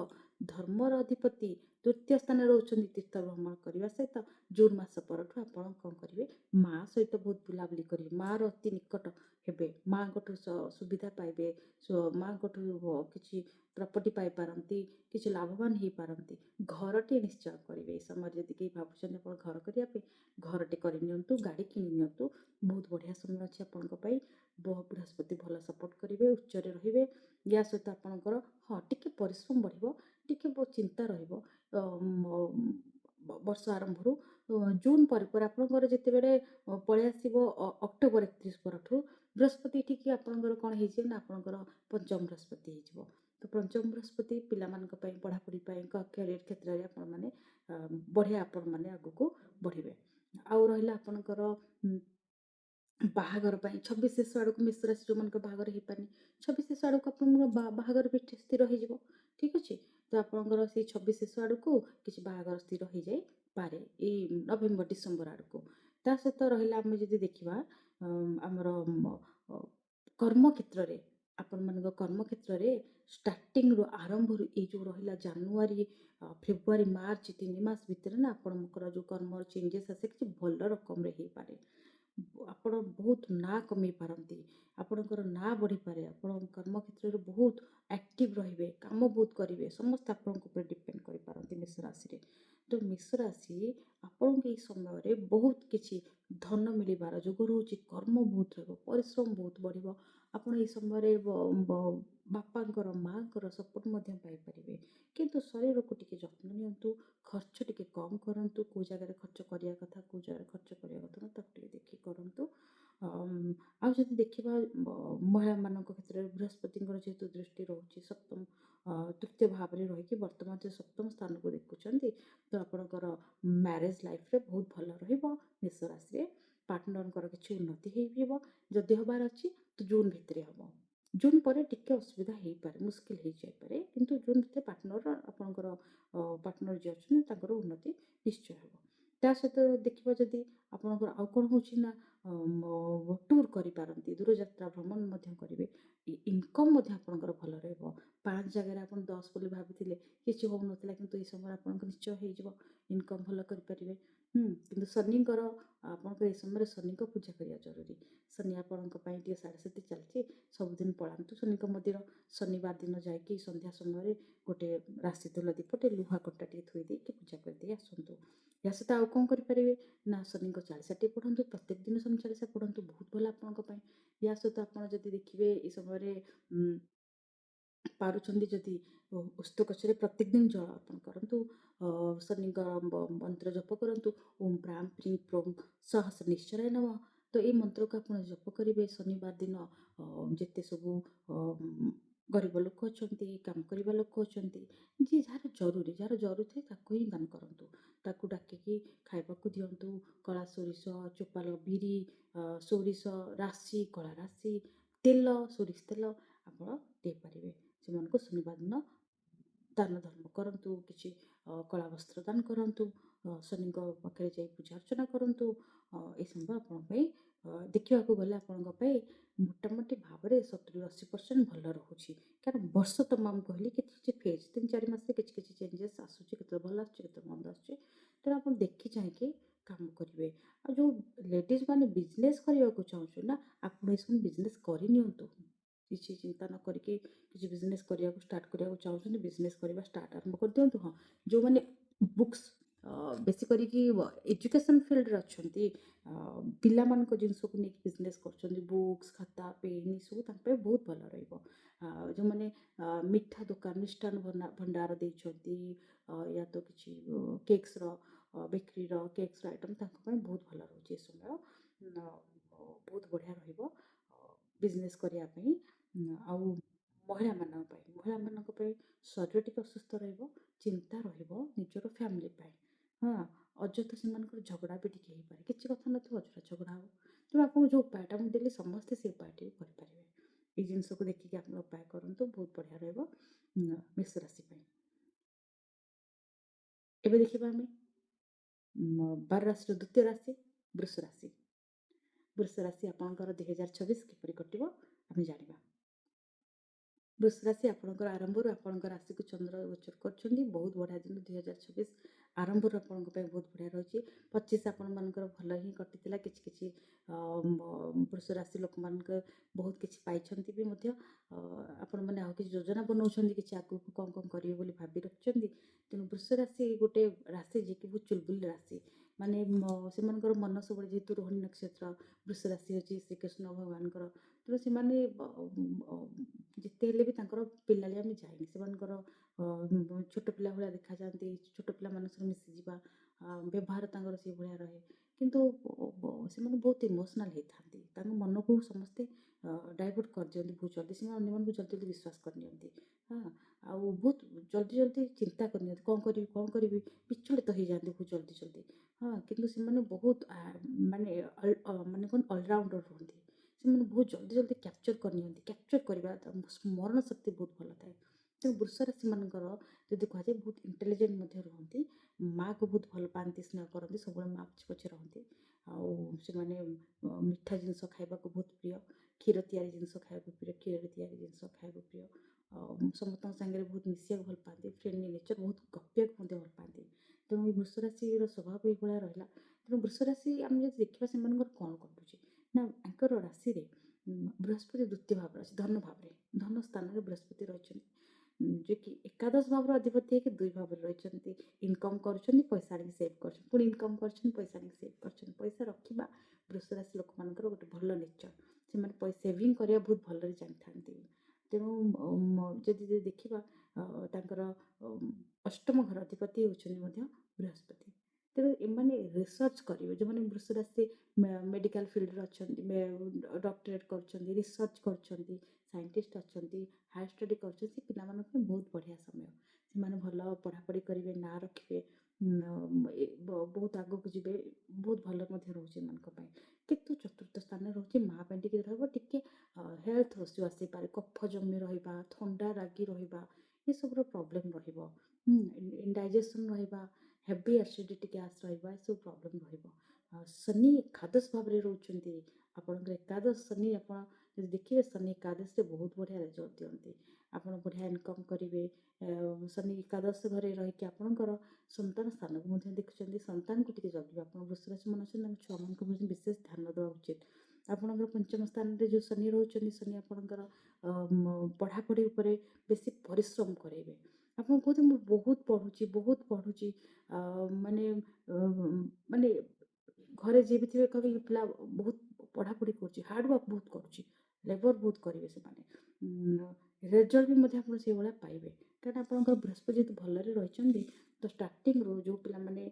ଧର୍ମର ଅଧିପତି ତୃତୀୟ ସ୍ଥାନରେ ରହୁଛନ୍ତି। ତୀର୍ଥ ଭ୍ରମଣ କରିବା ସହିତ ଜୁନ୍ ମାସ ପରଠୁ ଆପଣ କ'ଣ କରିବେ, ମା ସହିତ ବହୁତ ବୁଲାବୁଲି କରିବେ। ମାର ଅତି ନିକଟ ହେବେ, ମାଙ୍କଠୁ ସୁବିଧା ପାଇବେ, ମାଙ୍କଠୁ କିଛି ପ୍ରପର୍ଟି ପାଇପାରନ୍ତି, କିଛି ଲାଭବାନ ହେଇପାରନ୍ତି। ଘରଟିଏ ନିଶ୍ଚୟ କରିବେ। ଏ ସମୟରେ ଯଦି କେହି ଭାବୁଛନ୍ତି ଆପଣ ଘର କରିବା ପାଇଁ, ଘରଟେ କରିନିଅନ୍ତୁ, ଗାଡ଼ି କିଣି ନିଅନ୍ତୁ। ବହୁତ ବଢ଼ିଆ ସମୟ ଅଛି ଆପଣଙ୍କ ପାଇଁ। ବୃହସ୍ପତି ଭଲ ସପୋର୍ଟ କରିବେ, ଉଚ୍ଚରେ ରହିବେ। ୟା ସହିତ ଆପଣଙ୍କର ଟିକେ ପରିଶ୍ରମ ବଢ଼ିବ, ଟିକେ ବହୁତ ଚିନ୍ତା ରହିବ। ବର୍ଷ ଆରମ୍ଭରୁ ଜୁନ୍ ପରେ ପରେ ଆପଣଙ୍କର ଯେତେବେଳେ ପଳେଇ ଆସିବ ଅକ୍ଟୋବର 31 ପରଠୁ ବୃହସ୍ପତି ଠିକ୍ ଆପଣଙ୍କର କ'ଣ ହେଇଯିବ ନା ଆପଣଙ୍କର ପଞ୍ଚମ ବୃହସ୍ପତି ହେଇଯିବ। ତ ପଞ୍ଚମ ବୃହସ୍ପତି ପିଲାମାନଙ୍କ ପାଇଁ, ପଢ଼ାପଢ଼ି ପାଇଁ, କ୍ୟାରିୟର କ୍ଷେତ୍ରରେ ଆପଣମାନେ ବଢ଼ିଆ ଆପଣମାନେ ଆଗକୁ ବଢ଼ିବେ। ଆଉ ରହିଲା ଆପଣଙ୍କର ବାହାଘର ପାଇଁ 26 ଶେଷ ଆଡ଼କୁ ମେଷ ରାଶି ଯେଉଁମାନଙ୍କର ବାହାଘର ହେଇପାରୁନି, 26 ଶେଷ ଆଡ଼କୁ ଆପଣଙ୍କର ବାହାଘର ବି ସ୍ଥିର ହେଇଯିବ। ଠିକ୍ ଅଛି। ତ ଆପଣଙ୍କର ସେଇ 26 ଶେଷ ଆଡ଼କୁ କିଛି ବାହାଘର ସ୍ଥିର ହେଇଯାଇପାରେ ଏଇ ନଭେମ୍ବର ଡିସେମ୍ବର ଆଡ଼କୁ। ତା ସହିତ ରହିଲା ଆମେ ଯଦି ଦେଖିବା ଆମର କର୍ମକ୍ଷେତ୍ରରେ, ଆପଣମାନଙ୍କ କର୍ମକ୍ଷେତ୍ରରେ ଷ୍ଟାର୍ଟିଂରୁ ଆରମ୍ଭରୁ ଏଇ ଯେଉଁ ରହିଲା ଜାନୁଆରୀ ଫେବୃଆରୀ ମାର୍ଚ୍ଚ 3 ମାସ ଭିତରେ ନା ଆପଣଙ୍କର ଯେଉଁ କର୍ମର ଚେଞ୍ଜେସ୍ ଆସେ କିଛି ଭଲ ରକମରେ ହେଇପାରେ। ଆପଣ ବହୁତ ନାଁ କମେଇ ପାରନ୍ତି, ଆପଣଙ୍କର ନାଁ ବଢ଼ିପାରେ, ଆପଣ କର୍ମକ୍ଷେତ୍ରରେ ବହୁତ ଆକ୍ଟିଭ୍ ରହିବେ, କାମ ବହୁତ କରିବେ, ସମସ୍ତେ ଆପଣଙ୍କ ଉପରେ ଡିପେଣ୍ଡ କରିପାରନ୍ତି ମେଷ ରାଶିରେ। ତ ମେଷ ରାଶି ଆପଣଙ୍କୁ ଏଇ ସମୟରେ ବହୁତ କିଛି ଧନ ମିଳିବାର ଯୋଗ ରହୁଛି, କର୍ମ ବହୁତ ରହିବ, ପରିଶ୍ରମ ବହୁତ ବଢ଼ିବ। ଆପଣ ଏଇ ସମୟରେ ବାପାଙ୍କର ମାଆଙ୍କର ସପୋର୍ଟ ମଧ୍ୟ ପାଇପାରିବେ। କିନ୍ତୁ ଶରୀରକୁ ଟିକେ ଯତ୍ନ ନିଅନ୍ତୁ, ଖର୍ଚ୍ଚ ଟିକେ କମ୍ କରନ୍ତୁ, କେଉଁ ଜାଗାରେ ଖର୍ଚ୍ଚ କରିବା କଥା କେଉଁ ଜାଗାରେ ଖର୍ଚ୍ଚ କରିବା କଥା ନୁହଁ ତାକୁ ଟିକେ ଦେଖି କରନ୍ତୁ। ଆଉ ଯଦି ଦେଖିବା ମହିଳାମାନଙ୍କ କ୍ଷେତ୍ରରେ ବୃହସ୍ପତିଙ୍କର ଯେହେତୁ ଦୃଷ୍ଟି ରହୁଛି ସପ୍ତମ ତୃତୀୟ ଭାବରେ ରହିକି ବର୍ତ୍ତମାନ ସେ ସପ୍ତମ ସ୍ଥାନକୁ ଦେଖୁଛନ୍ତି, ତ ଆପଣଙ୍କର ମ୍ୟାରେଜ୍ ଲାଇଫ୍ରେ ବହୁତ ଭଲ ରହିବ। ମେଷ ରାଶିରେ ପାର୍ଟନରଙ୍କର କିଛି ଉନ୍ନତି ହେଇଯିବ, ଯଦି ହେବାର ଅଛି ତ ଜୁନ୍ ଭିତରେ ହେବ। ଜୁନ୍ ପରେ ଟିକେ ଅସୁବିଧା ହେଇପାରେ, ମୁସ୍କିଲ ହେଇଯାଇପାରେ, କିନ୍ତୁ ଜୁନ୍ ଭିତରେ ଆପଣଙ୍କର ପାର୍ଟନର ଯିଏ ଅଛନ୍ତି ତାଙ୍କର ଉନ୍ନତି ନିଶ୍ଚୟ ହେବ। ତା ସହିତ ଦେଖିବା ଯଦି ଆପଣଙ୍କର ଆଉ କ'ଣ ହେଉଛି ନା ଟୁର୍ କରିପାରନ୍ତି, ଦୂରଯାତ୍ରା ଭ୍ରମଣ ମଧ୍ୟ କରିବେ, ଇନକମ୍ ମଧ୍ୟ ଆପଣଙ୍କର ଭଲ ରହିବ। 5 ଜାଗାରେ ଆପଣ 10 ବୋଲି ଭାବିଥିଲେ କିଛି ହେଉନଥିଲା, କିନ୍ତୁ ଏଇ ସମୟରେ ଆପଣଙ୍କର ନିଶ୍ଚୟ ହେଇଯିବ, ଇନକମ୍ ଭଲ କରିପାରିବେ। କିନ୍ତୁ ଶନିଙ୍କର ଆପଣଙ୍କର ଏ ସମୟରେ ଶନିଙ୍କ ପୂଜା କରିବା ଜରୁରୀ। ଶନି ଆପଣଙ୍କ ପାଇଁ ଟିକେ 7.5 ଚାଲିଛି, ସବୁଦିନ ପଳାନ୍ତୁ ଶନିଙ୍କ ମନ୍ଦିର, ଶନିବାର ଦିନ ଯାଇକି ସନ୍ଧ୍ୟା ସମୟରେ ଗୋଟେ ରାଶି ତେଲ ଦୀପଟେ ଲୁହା କଣ୍ଟା ଟିକେ ଥୋଇ ଦେଇକି ପୂଜା କରିଦେଇ ଆସନ୍ତୁ। ଏହା ସହିତ ଆଉ କ'ଣ କରିପାରିବେ ନା ଶନିଙ୍କ ଚାଳିଶା ଟିକେ ପଢ଼ନ୍ତୁ, ପ୍ରତ୍ୟେକ ଦିନ ଶନି ଚାଳିଶା ପଢ଼ନ୍ତୁ, ବହୁତ ଭଲ ଆପଣଙ୍କ ପାଇଁ। ଏହା ସହିତ ଆପଣ ଯଦି ଦେଖିବେ ଏ ସମୟରେ ପାରୁଛନ୍ତି ଯଦି ଉସ୍ତ ଗଛରେ ପ୍ରତ୍ୟେକ ଦିନ ଜଳ ଅର୍ପଣ କରନ୍ତୁ, ଶନିଙ୍କ ମନ୍ତ୍ର ଜପ କରନ୍ତୁ, ଓಂ ପ୍ରାಂ ପ୍ରିଂ ପ୍ରୋଂ ସହସ୍ର ନିଶ୍ଚରାୟ ନମଃ। ତ ଏଇ ମନ୍ତ୍ରକୁ ଆପଣ ଜପ କରିବେ ଶନିବାର ଦିନ। ଯେତେ ସବୁ ଗରିବ ଲୋକ ଅଛନ୍ତି, କାମ କରିବା ଲୋକ ଅଛନ୍ତି, ଯିଏ ଯାହାର ଜରୁରୀ ଥାଏ ତାକୁ ହିଁ ଦାନ କରନ୍ତୁ, ତାକୁ ଡାକିକି ଖାଇବାକୁ ଦିଅନ୍ତୁ। କଳା ସୋରିଷ, ଚୋପା ବିରି, ସୋରିଷ ରାଶି, କଳା ରାଶି, ତେଲ, ସୋରିଷ ତେଲ ଆପଣ ଦେଇପାରିବେ। ସେମାନଙ୍କୁ ଶନିବାର ଦିନ ଦାନ ଧର୍ମ କରନ୍ତୁ, କିଛି କଳା ବସ୍ତ୍ର ଦାନ କରନ୍ତୁ, ଶନିଙ୍କ ପାଖରେ ଯାଇ ପୂଜା ଅର୍ଚ୍ଚନା କରନ୍ତୁ। ଏ ସମୟ ଆପଣଙ୍କ ପାଇଁ ଦେଖିବାକୁ ଗଲେ ଆପଣଙ୍କ ପାଇଁ ମୋଟାମୋଟି ଭାବରେ 70-80% ଭଲ ରହୁଛି। କାରଣ ବର୍ଷ ତମାମ କହିଲି କିଛି କିଛି ଫେଜ୍ 3-4 ମାସରେ କିଛି କିଛି ଚେଞ୍ଜେସ୍ ଆସୁଛି, କେତେବେଳେ ଭଲ ଆସୁଛି କେତେବେଳେ ମନ୍ଦ ଆସୁଛି, ତେଣୁ ଆପଣ ଦେଖି ଚାହିଁକି କାମ କରିବେ। ଆଉ ଯେଉଁ ଲେଡ଼ିଜ୍ ମାନେ ବିଜନେସ୍ କରିବାକୁ ଚାହୁଁଛନ୍ତି ନା, ଆପଣ ଏସବୁ ବିଜନେସ୍ କରିନିଅନ୍ତୁ, କିଛି ଚିନ୍ତା ନ କରିକି କିଛି ବିଜନେସ୍ କରିବାକୁ ଷ୍ଟାର୍ଟ କରିବାକୁ ଚାହୁଁଛନ୍ତି, ବିଜନେସ୍ କରିବା ଷ୍ଟାର୍ଟ ଆରମ୍ଭ କରିଦିଅନ୍ତୁ। ହଁ, ଯେଉଁମାନେ ବୁକ୍ସ ବେଶୀ କରିକି ଏଜୁକେସନ୍ ଫିଲ୍ଡରେ ଅଛନ୍ତି, ପିଲାମାନଙ୍କ ଜିନିଷକୁ ନେଇକି ବିଜନେସ୍ କରୁଛନ୍ତି, ବୁକ୍ସ ଖାତା ପେନ୍ ଏସବୁ ତାଙ୍କ ପାଇଁ ବହୁତ ଭଲ ରହିବ। ଯେଉଁମାନେ ମିଠା ଦୋକାନ ମିଷ୍ଟାନ୍ନ ଭଣ୍ଡାର ଦେଇଛନ୍ତି, ୟା ତ କିଛି କେକ୍ସର ବେକରୀର କେକ୍ସର ଆଇଟମ୍ ତାଙ୍କ ପାଇଁ ବହୁତ ଭଲ ରହୁଛି ଏ ସମୟ, ବହୁତ ବଢ଼ିଆ ରହିବ ବିଜନେସ୍ କରିବା ପାଇଁ। ଆଉ ମହିଳାମାନଙ୍କ ପାଇଁ ଶରୀର ଟିକେ ଅସୁସ୍ଥ ରହିବ, ଚିନ୍ତା ରହିବ ନିଜର ଫ୍ୟାମିଲି ପାଇଁ। ହଁ, ଅଯଥା ସେମାନଙ୍କର ଝଗଡ଼ା ବି ଟିକେ ହେଇପାରେ, କିଛି କଥା ନଥିବ ଅଯଥା ଝଗଡ଼ା ହେବ। ତେଣୁ ଆପଣଙ୍କୁ ଯେଉଁ ଉପାୟଟା ମୁଁ ଦେଲି ସମସ୍ତେ ସେ ଉପାୟଟି କରିପାରିବେ। ଏଇ ଜିନିଷକୁ ଦେଖିକି ଆପଣ ଉପାୟ କରନ୍ତୁ, ବହୁତ ବଢ଼ିଆ ରହିବ ମେଷ ରାଶି ପାଇଁ। ଏବେ ଦେଖିବା ଆମେ 12 ରାଶିର ଦ୍ୱିତୀୟ ରାଶି ବୃଷ ରାଶି। ବୃଷ ରାଶି ଆପଣଙ୍କର 2026 କିପରି କଟିବ ଆମେ ଜାଣିବା। ବୃଷ ରାଶି ଆପଣଙ୍କର ଆରମ୍ଭରୁ ଆପଣଙ୍କ ରାଶିକୁ ଚନ୍ଦ୍ର ଗୋଚର କରୁଛନ୍ତି, ବହୁତ ବଢ଼ିଆ ଦିନ 2026 ଆରମ୍ଭରୁ ଆପଣଙ୍କ ପାଇଁ ବହୁତ ବଢ଼ିଆ ରହିଛି। 25 ଆପଣମାନଙ୍କର ଭଲ ହିଁ କଟିଥିଲା, କିଛି କିଛି ବୃଷ ରାଶି ଲୋକମାନଙ୍କ ବହୁତ କିଛି ପାଇଛନ୍ତି ବି ମଧ୍ୟ। ଆପଣମାନେ ଆଉ କିଛି ଯୋଜନା ବନାଉଛନ୍ତି, କିଛି ଆଗକୁ କ'ଣ କ'ଣ କରିବେ ବୋଲି ଭାବି ରଖିଛନ୍ତି। ତେଣୁ ବୃଷ ରାଶି ଗୋଟେ ରାଶି ଯିଏକି ବହୁତ ଚୁଲବୁଲ ରାଶି, ମାନେ ସେମାନଙ୍କର ମନ ସବୁବେଳେ ଯେହେତୁ ରୋହିଣୀ ନକ୍ଷତ୍ର, ବୃଷ ରାଶି ହେଉଛି ଶ୍ରୀକୃଷ୍ଣ ଭଗବାନଙ୍କର, ତେଣୁ ସେମାନେ ଯେତେ ହେଲେ ବି ତାଙ୍କର ପିଲାଳିଆମି ଯାଏନି, ସେମାନଙ୍କର ଛୋଟ ପିଲା ଭଳିଆ ଦେଖାଯାଆନ୍ତି, ଛୋଟ ପିଲାମାନଙ୍କ ସହ ମିଶିଯିବା, ବ୍ୟବହାର ତାଙ୍କର ସେଇଭଳିଆ ରହେ। କିନ୍ତୁ ସେମାନେ ବହୁତ ଇମୋସନାଲ୍ ହେଇଥାନ୍ତି, ତାଙ୍କ ମନକୁ ସମସ୍ତେ ଡାଇଭର୍ଟ କରିଦିଅନ୍ତି ବହୁତ ଜଲ୍ଦି, ସେମାନେ ଅନ୍ୟମାନଙ୍କୁ ଜଲ୍ଦି ଜଲ୍ଦି ବିଶ୍ୱାସ କରିନିଅନ୍ତି। ହଁ, ଆଉ ବହୁତ ଜଲ୍ଦି ଜଲ୍ଦି ଚିନ୍ତା କରିନିଅନ୍ତି, କ'ଣ କରିବି ବିଚଳିତ ହେଇଯାଆନ୍ତି ବହୁତ ଜଲ୍ଦି ଜଲ୍ଦି। ହଁ, କିନ୍ତୁ ସେମାନେ ବହୁତ ମାନେ କ'ଣ ଅଲରାଉଣ୍ଡର ରୁହନ୍ତି, ସେମାନେ ବହୁତ ଜଲ୍ଦି ଜଲ୍ଦି କ୍ୟାପଚର୍ କରିନିଅନ୍ତି, କ୍ୟାପଚର୍ କରିବା ସ୍ମରଣ ଶକ୍ତି ବହୁତ ଭଲ ଥାଏ। ତେଣୁ ବୃଷ ରାଶିମାନଙ୍କର ଯଦି କୁହାଯାଏ ବହୁତ ଇଣ୍ଟେଲିଜେଣ୍ଟ ମଧ୍ୟ ରୁହନ୍ତି, ମାଆକୁ ବହୁତ ଭଲ ପାଆନ୍ତି, ସ୍ନେହ କରନ୍ତି, ସବୁବେଳେ ମାଆ ପଛେ ପଛେ ରହନ୍ତି। ଆଉ ସେମାନେ ମିଠା ଜିନିଷ ଖାଇବାକୁ ବହୁତ ପ୍ରିୟ, କ୍ଷୀର ତିଆରି ଜିନିଷ ଖାଇବାକୁ ପ୍ରିୟ, କ୍ଷୀରରେ ତିଆରି ଜିନିଷ ଖାଇବାକୁ ପ୍ରିୟ। ସମସ୍ତଙ୍କ ସାଙ୍ଗରେ ବହୁତ ମିଶିବାକୁ ଭଲ ପାଆନ୍ତି, ଫ୍ରେଣ୍ଡଲି ନେଚର, ବହୁତ ଗପିବାକୁ ମଧ୍ୟ ଭଲ ପାଆନ୍ତି। ତେଣୁ ଏଇ ବୃଷ ରାଶିର ସ୍ୱଭାବ ଏଇଭଳିଆ ରହିଲା। ତେଣୁ ବୃଷ ରାଶି ଆମେ ଯଦି ଦେଖିବା ସେମାନଙ୍କର କ'ଣ ଘଟୁଛି ନା, ତାଙ୍କର ରାଶିରେ ବୃହସ୍ପତି ଦ୍ୱିତୀୟ ଭାବରେ ଅଛି, ଧନ ଭାବରେ, ଧନ ସ୍ଥାନରେ ବୃହସ୍ପତି ରହିଛନ୍ତି। ଯେ କି ଏକାଦଶ ଭାବର ଅଧିପତି ହେଇକି 2 ଭାବରେ ରହିଛନ୍ତି। ଇନକମ୍ କରୁଛନ୍ତି, ପଇସା ଆଣିକି ସେଭ୍ କରୁଛନ୍ତି, ପୁଣି ଇନକମ୍ କରୁଛନ୍ତି, ପଇସା ଆଣିକି ସେଭ୍ କରୁଛନ୍ତି। ପଇସା ରଖିବା ବୃଷ ରାଶି ଲୋକମାନଙ୍କର ଗୋଟେ ଭଲ ନେଚର। ସେମାନେ ସେଭିଂ କରିବା ବହୁତ ଭଲରେ ଜାଣିଥାନ୍ତି। ତେଣୁ ଯଦି ଦେଖିବା ତାଙ୍କର ଅଷ୍ଟମ ଘର ଅଧିପତି ହେଉଛନ୍ତି ମଧ୍ୟ ବୃହସ୍ପତି। ତେଣୁ ଏମାନେ ରିସର୍ଚ୍ଚ କରିବେ, ଯେଉଁମାନେ ବୃଷ ରାଶି ମେଡ଼ିକାଲ ଫିଲ୍ଡରେ ଅଛନ୍ତି, ଡକ୍ଟରେଟ୍ କରୁଛନ୍ତି, ରିସର୍ଚ୍ଚ କରୁଛନ୍ତି, ସାଇଣ୍ଟିଷ୍ଟ ଅଛନ୍ତି, ହାୟର ଷ୍ଟଡି କରୁଛନ୍ତି, ସେ ପିଲାମାନଙ୍କ ପାଇଁ ବହୁତ ବଢ଼ିଆ ସମୟ। ସେମାନେ ଭଲ ପଢ଼ାପଢ଼ି କରିବେ, ନାଁ ରଖିବେ, ବହୁତ ଆଗକୁ ଯିବେ, ବହୁତ ଭଲ ମଧ୍ୟ ରହୁଛି ଏମାନଙ୍କ ପାଇଁ। କିନ୍ତୁ ଚତୁର୍ଥ ସ୍ଥାନରେ ରହୁଛି ମା ପାଇଁ ଟିକେ ରହିବ, ଟିକେ ହେଲ୍ଥ ଇସ୍ୟୁ ଆସିପାରେ, କଫ ଜମି ରହିବା, ଥଣ୍ଡା ଲାଗି ରହିବା, ଏସବୁର ପ୍ରୋବ୍ଲେମ୍ ରହିବ। ଇନଡାଇଜେସନ୍ ରହିବା, ହେଭି ଆସିଡିଟି ଗ୍ୟାସ୍ ରହିବା, ଏସବୁ ପ୍ରୋବ୍ଲେମ୍ ରହିବ। ଶନି ଏକାଦଶ ଭାବରେ ରହୁଛନ୍ତି, ଆପଣଙ୍କର ଏକାଦଶ ଶନି, ଆପଣ ଯଦି ଦେଖିବେ ଶନି ଏକାଦଶରେ ବହୁତ ବଢ଼ିଆ ରେଜଲ୍ଟ ଦିଅନ୍ତି। ଆପଣ ବଢ଼ିଆ ଇନକମ୍ କରିବେ। ଶନି ଏକାଦଶ ଘରେ ରହିକି ଆପଣଙ୍କର ସନ୍ତାନ ସ୍ଥାନକୁ ମଧ୍ୟ ଦେଖୁଛନ୍ତି, ସନ୍ତାନକୁ ଟିକେ ଜଗିବେ। ଆପଣ ବୃଷ ରାଶି ମନେ ଅଛନ୍ତି, ତାଙ୍କ ଛୁଆମାନଙ୍କ ପ୍ରତି ବିଶେଷ ଧ୍ୟାନ ଦେବା ଉଚିତ। ଆପଣଙ୍କର ପଞ୍ଚମ ସ୍ଥାନରେ ଯେଉଁ ଶନି ରହୁଛନ୍ତି, ଶନି ଆପଣଙ୍କର ପଢ଼ାପଢ଼ି ଉପରେ ବେଶୀ ପରିଶ୍ରମ କରାଇବେ। ଆପଣ କହୁଛନ୍ତି ମୁଁ ବହୁତ ପଢ଼ୁଛି, ମାନେ ମାନେ ଘରେ ଯିଏ ବି ଥିବେ କହିବେ ଏ ପିଲା ବହୁତ ପଢ଼ାପଢ଼ି କରୁଛି, ହାର୍ଡ଼ୱାର୍କ ବହୁତ କରୁଛି, ଲେବର ବହୁତ କରିବେ ସେମାନେ। ରେଜଲ୍ଟ ବି ମଧ୍ୟ ଆପଣ ସେଇଭଳିଆ ପାଇବେ, କାରଣ ଆପଣଙ୍କର ବୃହସ୍ପତି ଯେହେତୁ ଭଲରେ ରହିଛନ୍ତି। ତ ଷ୍ଟାର୍ଟିଂରୁ ଯେଉଁ ପିଲାମାନେ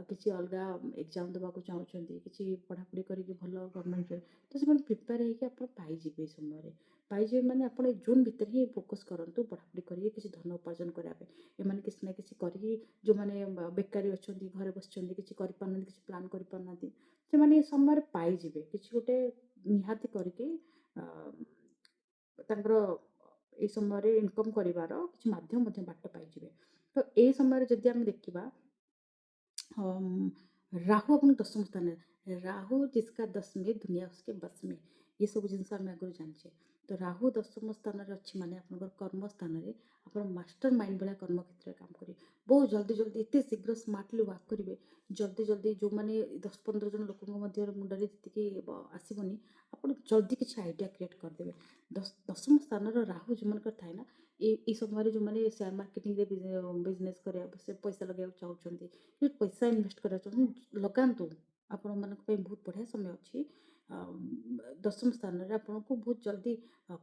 କିଛି ଅଲଗା ଏକ୍ଜାମ୍ ଦେବାକୁ ଚାହୁଁଛନ୍ତି, କିଛି ପଢ଼ାପଢ଼ି କରିକି ଭଲ ଗଭର୍ଣ୍ଣମେଣ୍ଟରେ, ତ ସେମାନେ ପ୍ରିପେୟାର ହେଇକି ଆପଣ ପାଇଯିବେ। ଏଇ ସମୟରେ ପାଇଯିବେ ମାନେ ଆପଣ ଏ ଜୁନ୍ ଭିତରେ ହିଁ ଫୋକସ୍ କରନ୍ତୁ ପଢ଼ାପଢ଼ି କରିକି କିଛି ଧନ ଉପାର୍ଜନ କରିବା ପାଇଁ। ଏମାନେ କିଛି ନା କିଛି କରିକି, ଯେଉଁମାନେ ବେକାରୀ ଅଛନ୍ତି, ଘରେ ବସିଛନ୍ତି, କିଛି କରିପାରୁନାହାନ୍ତି, କିଛି ପ୍ଲାନ୍ କରିପାରୁନାହାନ୍ତି, ସେମାନେ ଏ ସମୟରେ ପାଇଯିବେ କିଛି ଗୋଟେ ନିହାତି କରିକି ତାଙ୍କର ଏଇ ସମୟରେ ଇନକମ୍ କରିବାର କିଛି ମାଧ୍ୟମ ମଧ୍ୟ ବାଟ ପାଇଯିବେ। ତ ଏଇ ସମୟରେ ଯଦି ଆମେ ଦେଖିବା ରାହୁ ଏବଂ ଦଶମ ସ୍ଥାନରେ, ରାହୁ ଜିସକା ଦଶ ମେ ଦୁନିଆ ଉସକେ ବସ ମେ, ଏସବୁ ଜିନିଷ ଆମେ ଆଗରୁ ଜାଣିଛେ। ତ ରାହୁ ଦଶମ ସ୍ଥାନରେ ଅଛି ମାନେ ଆପଣଙ୍କର କର୍ମ ସ୍ଥାନରେ ଆପଣ ମାଷ୍ଟର ମାଇଣ୍ଡ ଭଳିଆ କର୍ମ କ୍ଷେତ୍ରରେ କାମ କରିବେ। ବହୁତ ଜଲ୍ଦି ଏତେ ଶୀଘ୍ର ସ୍ମାର୍ଟଲି ୱାର୍କ କରିବେ। ଜଲ୍ଦି ଯେଉଁମାନେ 10-15 ଜଣ ଲୋକଙ୍କ ମଧ୍ୟରେ ମୁଣ୍ଡରେ ଯେତିକି ଆସିବନି, ଆପଣ ଜଲ୍ଦି କିଛି ଆଇଡ଼ିଆ କ୍ରିଏଟ୍ କରିଦେବେ। ଦଶମ ସ୍ଥାନର ରାହୁ ଯେଉଁମାନଙ୍କର ଥାଏ ନା, ଏଇ ସମୟରେ ଯେଉଁମାନେ ସେୟାର ମାର୍କେଟିଂରେ ବିଜନେସ୍ କରିବା, ସେ ପଇସା ଲଗାଇବାକୁ ଚାହୁଁଛନ୍ତି, ପଇସା ଇନଭେଷ୍ଟ କରିବାକୁ ଚାହୁଁଛନ୍ତି, ଲଗାନ୍ତୁ। ଆପଣମାନଙ୍କ ପାଇଁ ବହୁତ ବଢ଼ିଆ ସମୟ ଅଛି। ଦଶମ ସ୍ଥାନରେ ଆପଣଙ୍କୁ ବହୁତ ଜଲ୍ଦି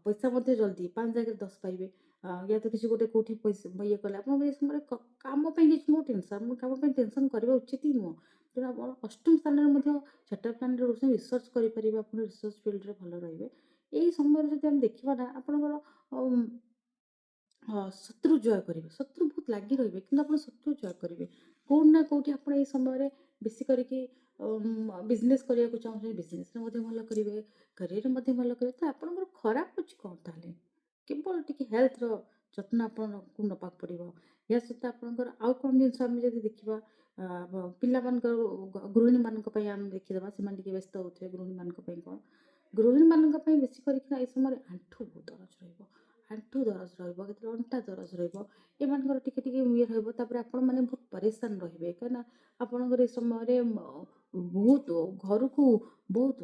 ପଇସା ମଧ୍ୟ ଜଲ୍ଦି 5 ଜାଗାରେ 10 ପାଇବେ। ୟା ତ କିଛି ଗୋଟେ କେଉଁଠି ପଇସା ଇଏ କଲେ ଆପଣଙ୍କ ଏ ସମୟରେ କାମ ପାଇଁ କିଛି ନୋ ଟେନସନ୍, କାମ ପାଇଁ ଟେନସନ୍ କରିବା ଉଚିତ ହିଁ ନୁହଁ। ତେଣୁ ଆପଣ ଅଷ୍ଟମ ସ୍ଥାନରେ ମଧ୍ୟ ସେଟଅପ୍ ପ୍ଲାନ୍ରେ ରହୁଛନ୍ତି, ରିସର୍ଚ୍ଚ କରିପାରିବେ, ଆପଣ ରିସର୍ଚ୍ଚ ଫିଲ୍ଡରେ ଭଲ ରହିବେ। ଏଇ ସମୟରେ ଯଦି ଆମେ ଦେଖିବା ନା, ଆପଣଙ୍କର ଶତ୍ରୁ ଜୟ କରିବେ। ଶତ୍ରୁ ବହୁତ ଲାଗି ରହିବେ, କିନ୍ତୁ ଆପଣ ଶତ୍ରୁ ଜୟ କରିବେ। କେଉଁଠି ନା କେଉଁଠି ଆପଣ ଏଇ ସମୟରେ ବେଶୀ କରିକି ବିଜନେସ୍ କରିବାକୁ ଚାହୁଁଛନ୍ତି, ବିଜନେସ୍ରେ ମଧ୍ୟ ଭଲ କରିବେ, କ୍ୟାରିୟରରେ ମଧ୍ୟ ଭଲ କରିବେ। ତ ଆପଣଙ୍କର ଖରାପ ଅଛି କ'ଣ ତାହେଲେ? କେବଳ ଟିକେ ହେଲ୍ଥର ଯତ୍ନ ଆପଣଙ୍କୁ ନେବାକୁ ପଡ଼ିବ। ଏହା ସହିତ ଆପଣଙ୍କର ଆଉ କ'ଣ ଜିନିଷ ଆମେ ଯଦି ଦେଖିବା, ପିଲାମାନଙ୍କର ଗୃହିଣୀମାନଙ୍କ ପାଇଁ ଆମେ ଦେଖିଦେବା, ସେମାନେ ଟିକେ ବ୍ୟସ୍ତ ହେଉଥିବେ। ଗୃହିଣୀମାନଙ୍କ ପାଇଁ କ'ଣ, ଗୃହିଣୀମାନଙ୍କ ପାଇଁ ବେଶୀ କରିକିନା ଏ ସମୟରେ ଆଣ୍ଠୁ ବହୁତ ଦରଜ ରହିବ, କେତେବେଳେ ଅଣ୍ଟା ଦରଜ ରହିବ, ଏମାନଙ୍କର ଟିକେ ଇଏ ରହିବ। ତାପରେ ଆପଣମାନେ ବହୁତ ପରେଶାନ ରହିବେ, କାହିଁକିନା ଆପଣଙ୍କର ଏ ସମୟରେ ବହୁତ ଘରକୁ ବହୁତ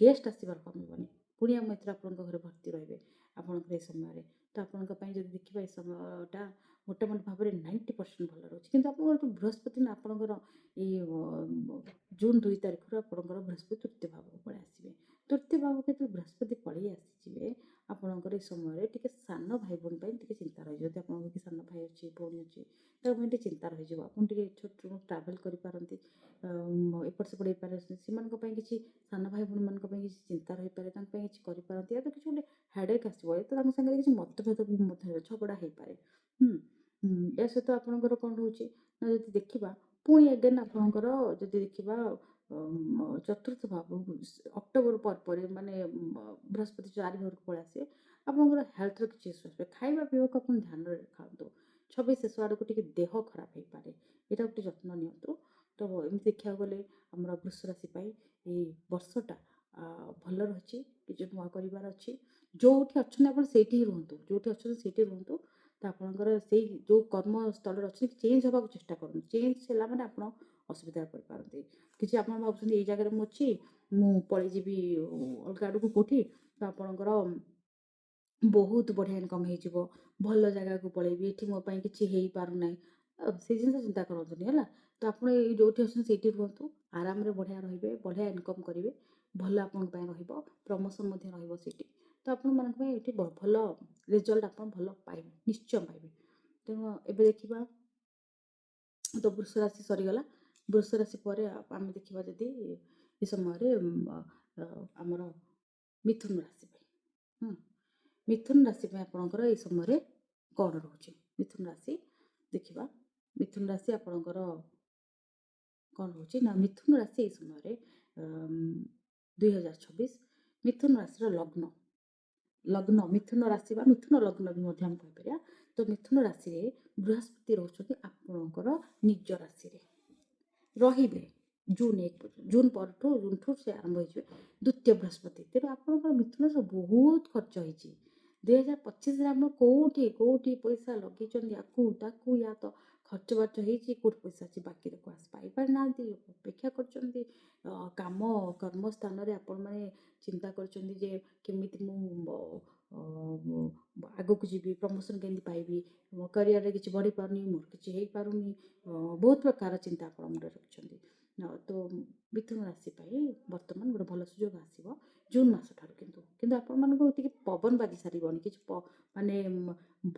ଗେଷ୍ଟ ଆସିବାର କମିବନି, କୁଣିଆ ମୈତ୍ର ଆପଣଙ୍କ ଘରେ ଭର୍ତ୍ତି ରହିବେ ଆପଣଙ୍କର ଏ ସମୟରେ। ତ ଆପଣଙ୍କ ପାଇଁ ଯଦି ଦେଖିବା ଏ ସମୟଟା ମୋଟାମୋଟି ଭାବରେ 90% ଭଲ ରହୁଛି। କିନ୍ତୁ ଆପଣଙ୍କର ଯେଉଁ ବୃହସ୍ପତି ନା, ଆପଣଙ୍କର ଏଇ ଜୁନ୍ 2 ତାରିଖରୁ ଆପଣଙ୍କର ବୃହସ୍ପତି ତୃତୀୟ ଭାବକୁ ପଳେଇ ଆସିବେ। ତୃତୀୟ ଭାବକୁ ଯେତେବେଳେ ବୃହସ୍ପତି ପଳେଇ ଆସିଯିବେ, ଆପଣଙ୍କର ଏ ସମୟରେ ଟିକେ ସାନ ଭାଇ ଭଉଣୀ ପାଇଁ ଟିକେ ଚିନ୍ତା ରହିଯିବ। ଯଦି ଆପଣଙ୍କର କିଛି ସାନ ଭାଇ ଅଛି, ଭଉଣୀ ଅଛି, ତାଙ୍କ ପାଇଁ ଟିକେ ଚିନ୍ତା ରହିଯିବ। ଆପଣ ଟିକେ ଛୋଟ ଟ୍ରାଭେଲ୍ କରିପାରନ୍ତି, ଏପଟ ସେପଟ ହେଇପାରେ, ସେମାନଙ୍କ ପାଇଁ କିଛି ସାନ ଭାଇ ଭଉଣୀମାନଙ୍କ ପାଇଁ କିଛି ଚିନ୍ତା ରହିପାରେ, ତାଙ୍କ ପାଇଁ କିଛି କରିପାରନ୍ତି। ୟା ତ କିଛି ଗୋଟେ ହେଡ଼େକ୍ ଆସିବ, ତ ତାଙ୍କ ସାଙ୍ଗରେ କିଛି ମତଭେଦ ବି ମଧ୍ୟ ଝଗଡ଼ା ହେଇପାରେ। ଏହା ସହିତ ଆପଣଙ୍କର କ'ଣ ରହୁଛି ନା, ଯଦି ଦେଖିବା ପୁଣି ଏଗେନ୍ ଆପଣଙ୍କର ଯଦି ଦେଖିବା ଚତୁର୍ଥ ଭାବ ଅକ୍ଟୋବର ପରେ ମାନେ ବୃହସ୍ପତି 4 ଘରକୁ ପଳେଇ ଆସିବେ, ଆପଣଙ୍କର ହେଲ୍ଥର କିଛି ଇସ୍ୟୁ ଆସିବେ। ଖାଇବା ପିଇବାକୁ ଆପଣ ଧ୍ୟାନରେ ଖାଆନ୍ତୁ। 26 ଶେଷ ଆଡ଼କୁ ଟିକେ ଦେହ ଖରାପ ହେଇପାରେ, ଏଇଟା ଗୋଟେ ଯତ୍ନ ନିଅନ୍ତୁ। ତ ଏମିତି ଦେଖିବାକୁ ଗଲେ ଆମର ବୃଷ ରାଶି ପାଇଁ ଏଇ ବର୍ଷଟା ଭଲ ରହିଛି। କିଛି ନୂଆ କରିବାର ଅଛି। ଯୋଉଠି ଅଛନ୍ତି ଆପଣ ସେଇଠି ହିଁ ରୁହନ୍ତୁ। ଯୋଉଠି ଅଛନ୍ତି ସେଇଠି ରୁହନ୍ତୁ। ତ ଆପଣଙ୍କର ସେଇ ଯୋଉ କର୍ମସ୍ଥଳରେ ଅଛନ୍ତି ଚେଞ୍ଜ ହେବାକୁ ଚେଷ୍ଟା କରନ୍ତୁ। ଚେଞ୍ଜ ହେଲା ମାନେ ଆପଣ ଅସୁବିଧାରେ ପଡ଼ିପାରନ୍ତି। କିଛି ଆପଣ ଭାବୁଛନ୍ତି ଏଇ ଜାଗାରେ ମୁଁ ଅଛି, ମୁଁ ପଳେଇଯିବି ଅଲଗା ଆଡ଼କୁ କୋଉଠି, ତ ଆପଣଙ୍କର ବହୁତ ବଢ଼ିଆ ଇନକମ୍ ହେଇଯିବ। ଭଲ ଜାଗାକୁ ପଳେଇବି, ଏଠି ମୋ ପାଇଁ କିଛି ହେଇପାରୁନାହିଁ। ସେଇ ଜିନିଷ ଚିନ୍ତା କରନ୍ତୁନି ହେଲା। ତ ଆପଣ ଏଇ ଯୋଉଠି ଅଛନ୍ତି ସେଇଠି ରୁହନ୍ତୁ। ଆରାମରେ ବଢ଼ିଆ ରହିବେ, ବଢ଼ିଆ ଇନକମ୍ କରିବେ। ଭଲ ଆପଣଙ୍କ ପାଇଁ ରହିବ। ପ୍ରମୋସନ୍ ମଧ୍ୟ ରହିବ ସେଇଠି। ତ ଆପଣମାନଙ୍କ ପାଇଁ ଏଠି ଭଲ ରେଜଲ୍ଟ ଆପଣ ଭଲ ପାଇବେ, ନିଶ୍ଚୟ ପାଇବେ। ତେଣୁ ଏବେ ଦେଖିବା, ତ ବୃଷ ରାଶି ସରିଗଲା। ବୃଷ ରାଶି ପରେ ଆମେ ଦେଖିବା ଯଦି ଏ ସମୟରେ ଆମର ମିଥୁନ ରାଶି ପାଇଁ। ମିଥୁନ ରାଶି ପାଇଁ ଆପଣଙ୍କର ଏଇ ସମୟରେ କ'ଣ ରହୁଛି? ମିଥୁନ ରାଶି ଦେଖିବା। ମିଥୁନ ରାଶି ଆପଣଙ୍କର କ'ଣ ରହୁଛି ନା, ମିଥୁନ ରାଶି ଏଇ ସମୟରେ 2026 ମିଥୁନ ରାଶିର ଲଗ୍ନ ମିଥୁନ ରାଶି ବା ମିଥୁନ ଲଗ୍ନ ବି ମଧ୍ୟ ଆମେ କହିପାରିବା। ତ ମିଥୁନ ରାଶିରେ ବୃହସ୍ପତି ରହୁଛନ୍ତି ଆପଣଙ୍କର ନିଜ ରାଶିରେ ରହିବେ ଜୁନ୍ 1 ପର୍ଯ୍ୟନ୍ତ। ଜୁନ୍ଠୁ ସେ ଆରମ୍ଭ ହେଇଯିବେ ଦ୍ୱିତୀୟ ବୃହସ୍ପତି। ତେଣୁ ଆପଣଙ୍କର ମିଥୁନ ବହୁତ ଖର୍ଚ୍ଚ ହେଇଛି 2025ରେ। ଆପଣ କୋଉଠି ପଇସା ଲଗେଇଛନ୍ତି, ୟାକୁ ତାକୁ, ୟା ତ ଖର୍ଚ୍ଚ ବାର୍ଚ୍ଚ ହେଇଛି, କୋଉଠି ପଇସା ଅଛି ବାକି ରଖ ପାଇପାରିନାହାନ୍ତି, ଅପେକ୍ଷା କରିଛନ୍ତି। କର୍ମସ୍ଥାନରେ ଆପଣମାନେ ଚିନ୍ତା କରିଛନ୍ତି ଯେ କେମିତି ମୁଁ ଆଗକୁ ଯିବି, ପ୍ରମୋସନ୍ କେମିତି ପାଇବି, ମୋ କ୍ୟାରିୟରରେ କିଛି ବଢ଼ିପାରୁନି, ମୋର କିଛି ହେଇପାରୁନି। ବହୁତ ପ୍ରକାର ଚିନ୍ତା ଆପଣ ମୁଣ୍ଡରେ ରଖିଛନ୍ତି। ତ ମିଥୁନ ରାଶି ପାଇଁ ବର୍ତ୍ତମାନ ଗୋଟେ ଭଲ ସୁଯୋଗ ଆସିବ ଜୁନ୍ ମାସ ଠାରୁ। କିନ୍ତୁ ଆପଣମାନଙ୍କୁ ଟିକେ ପବନ ବାଜି ସାରିବଣି, କିଛି ମାନେ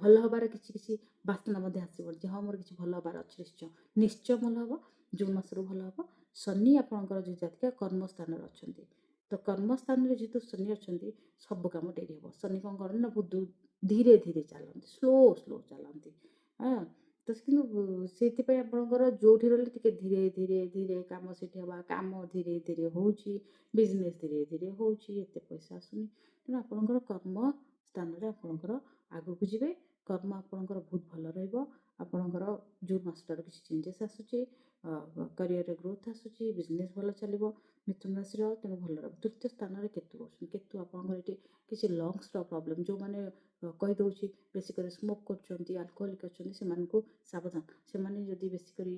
ଭଲ ହେବାର କିଛି ବାସ୍ନା ମଧ୍ୟ ଆସିବଣି ଯେ ହଁ ମୋର କିଛି ଭଲ ହେବାର ଅଛି। ନିଶ୍ଚୟ ଭଲ ହେବ। ଜୁନ୍ ମାସରୁ ଭଲ ହେବ। ଶନି ଆପଣଙ୍କର ଯେଉଁ ଜାତିକା କର୍ମସ୍ଥାନରେ ଅଛନ୍ତି, ତ କର୍ମସ୍ଥାନରେ ଯେହେତୁ ଶନି ଅଛନ୍ତି ସବୁ କାମ ଡେରି ହେବ। ଶନି କ'ଣ କରନ୍ତି ନା ବହୁତ ଧୀରେ ଚାଲନ୍ତି, ସ୍ଲୋ ଚାଲନ୍ତି। ତ କିନ୍ତୁ ସେଇଥିପାଇଁ ଆପଣଙ୍କର ଯୋଉଠି ରହିଲେ ଟିକେ ଧୀରେ କାମ ସେଠି ହେବା, କାମ ଧୀରେ ହେଉଛି, ବିଜନେସ୍ ଧୀରେ ହେଉଛି, ଏତେ ପଇସା ଆସୁନି। ତେଣୁ ଆପଣଙ୍କର କର୍ମ ସ୍ଥାନରେ ଆପଣଙ୍କର ଆଗକୁ ଯିବେ। କର୍ମ ଆପଣଙ୍କର ବହୁତ ଭଲ ରହିବ। ଆପଣଙ୍କର ଜୁନ୍ ମାସଠାରୁ କିଛି ଚେଞ୍ଜେସ୍ ଆସୁଛି, କ୍ୟାରିୟରରେ ଗ୍ରୋଥ୍ ଆସୁଛି, ବିଜନେସ୍ ଭଲ ଚାଲିବ ମିଥୁନ ରାଶିର। ତେଣୁ ଭଲ ରହିବ। ତୃତୀୟ ସ୍ଥାନରେ କେତୁ ଅଛନ୍ତି। କେତୁ ଆପଣଙ୍କର ଏଠି କିଛି ଲଙ୍ଗସର ପ୍ରୋବ୍ଲେମ୍, ଯେଉଁମାନେ କହିଦେଉଛି ବେଶୀ କରି ସ୍ମୋକ୍ କରୁଛନ୍ତି, ଆଲକୋହଲିକ୍ ଅଛନ୍ତି, ସେମାନଙ୍କୁ ସାବଧାନ। ସେମାନେ ଯଦି ବେଶୀ କରି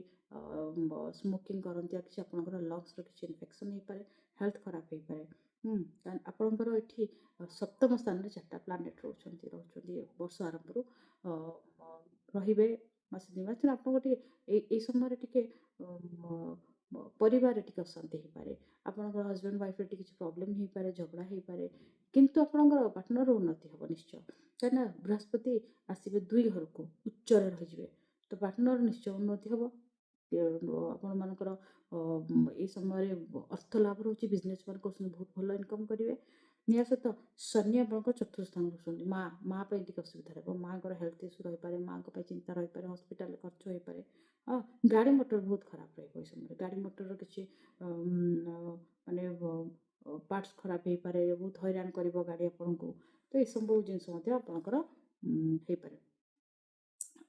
ସ୍ମୋକିଂ କରନ୍ତି, ଆଉ କିଛି ଆପଣଙ୍କର ଲଙ୍ଗସର କିଛି ଇନଫେକ୍ସନ୍ ହେଇପାରେ, ହେଲ୍ଥ ଖରାପ ହେଇପାରେ। ଆପଣଙ୍କର ଏଠି ସପ୍ତମ ସ୍ଥାନରେ 4ଟା ପ୍ଲାନେଟ୍ ରହୁଛନ୍ତି ବର୍ଷ ଆରମ୍ଭରୁ ରହିବେ ମାସେ 2 ମାସ। ତେଣୁ ଆପଣଙ୍କ ଟିକେ ଏଇ ସମୟରେ ଟିକେ ପରିବାରରେ ଟିକେ ଅଶାନ୍ତି ହେଇପାରେ। ଆପଣଙ୍କର ହଜବେଣ୍ଡ ୱାଇଫ୍ରେ ଟିକେ କିଛି ପ୍ରୋବ୍ଲେମ୍ ହେଇପାରେ, ଝଗଡ଼ା ହେଇପାରେ। କିନ୍ତୁ ଆପଣଙ୍କର ପାର୍ଟନର ଉନ୍ନତି ହେବ ନିଶ୍ଚୟ। କାହିଁକିନା ବୃହସ୍ପତି ଆସିବେ 2 ଘରକୁ, ଉଚ୍ଚରେ ରହିଯିବେ। ତ ପାର୍ଟନର ନିଶ୍ଚୟ ଉନ୍ନତି ହେବ। ଆପଣମାନଙ୍କର ଏଇ ସମୟରେ ଅର୍ଥ ଲାଭ ରହୁଛି। ବିଜନେସ୍ ୱାର୍କ କରୁଛନ୍ତି, ବହୁତ ଭଲ ଇନକମ୍ କରିବେ। ୟା ସହିତ ଶନି ଆପଣଙ୍କର ଚତୁର୍ଥ ସ୍ଥାନରେ ରହୁଛନ୍ତି। ମା ପାଇଁ ଟିକେ ଅସୁବିଧା ରହିବ। ମାଆଙ୍କର ହେଲ୍ଥ ଇସ୍ୟୁ ରହିପାରେ, ମାଆଙ୍କ ପାଇଁ ଚିନ୍ତା ରହିପାରେ, ହସ୍ପିଟାଲରେ ଖର୍ଚ୍ଚ ହେଇପାରେ। ଗାଡ଼ି ମଟର ବହୁତ ଖରାପ ରହିବ ଏଇ ସମୟରେ। ଗାଡ଼ି ମଟରର କିଛି ମାନେ ପାର୍ଟସ୍ ଖରାପ ହେଇପାରେ, ବହୁତ ହଇରାଣ କରିବ ଗାଡ଼ି ଆପଣଙ୍କୁ। ତ ଏସବୁ ଜିନିଷ ମଧ୍ୟ ଆପଣଙ୍କର ହେଇପାରେ।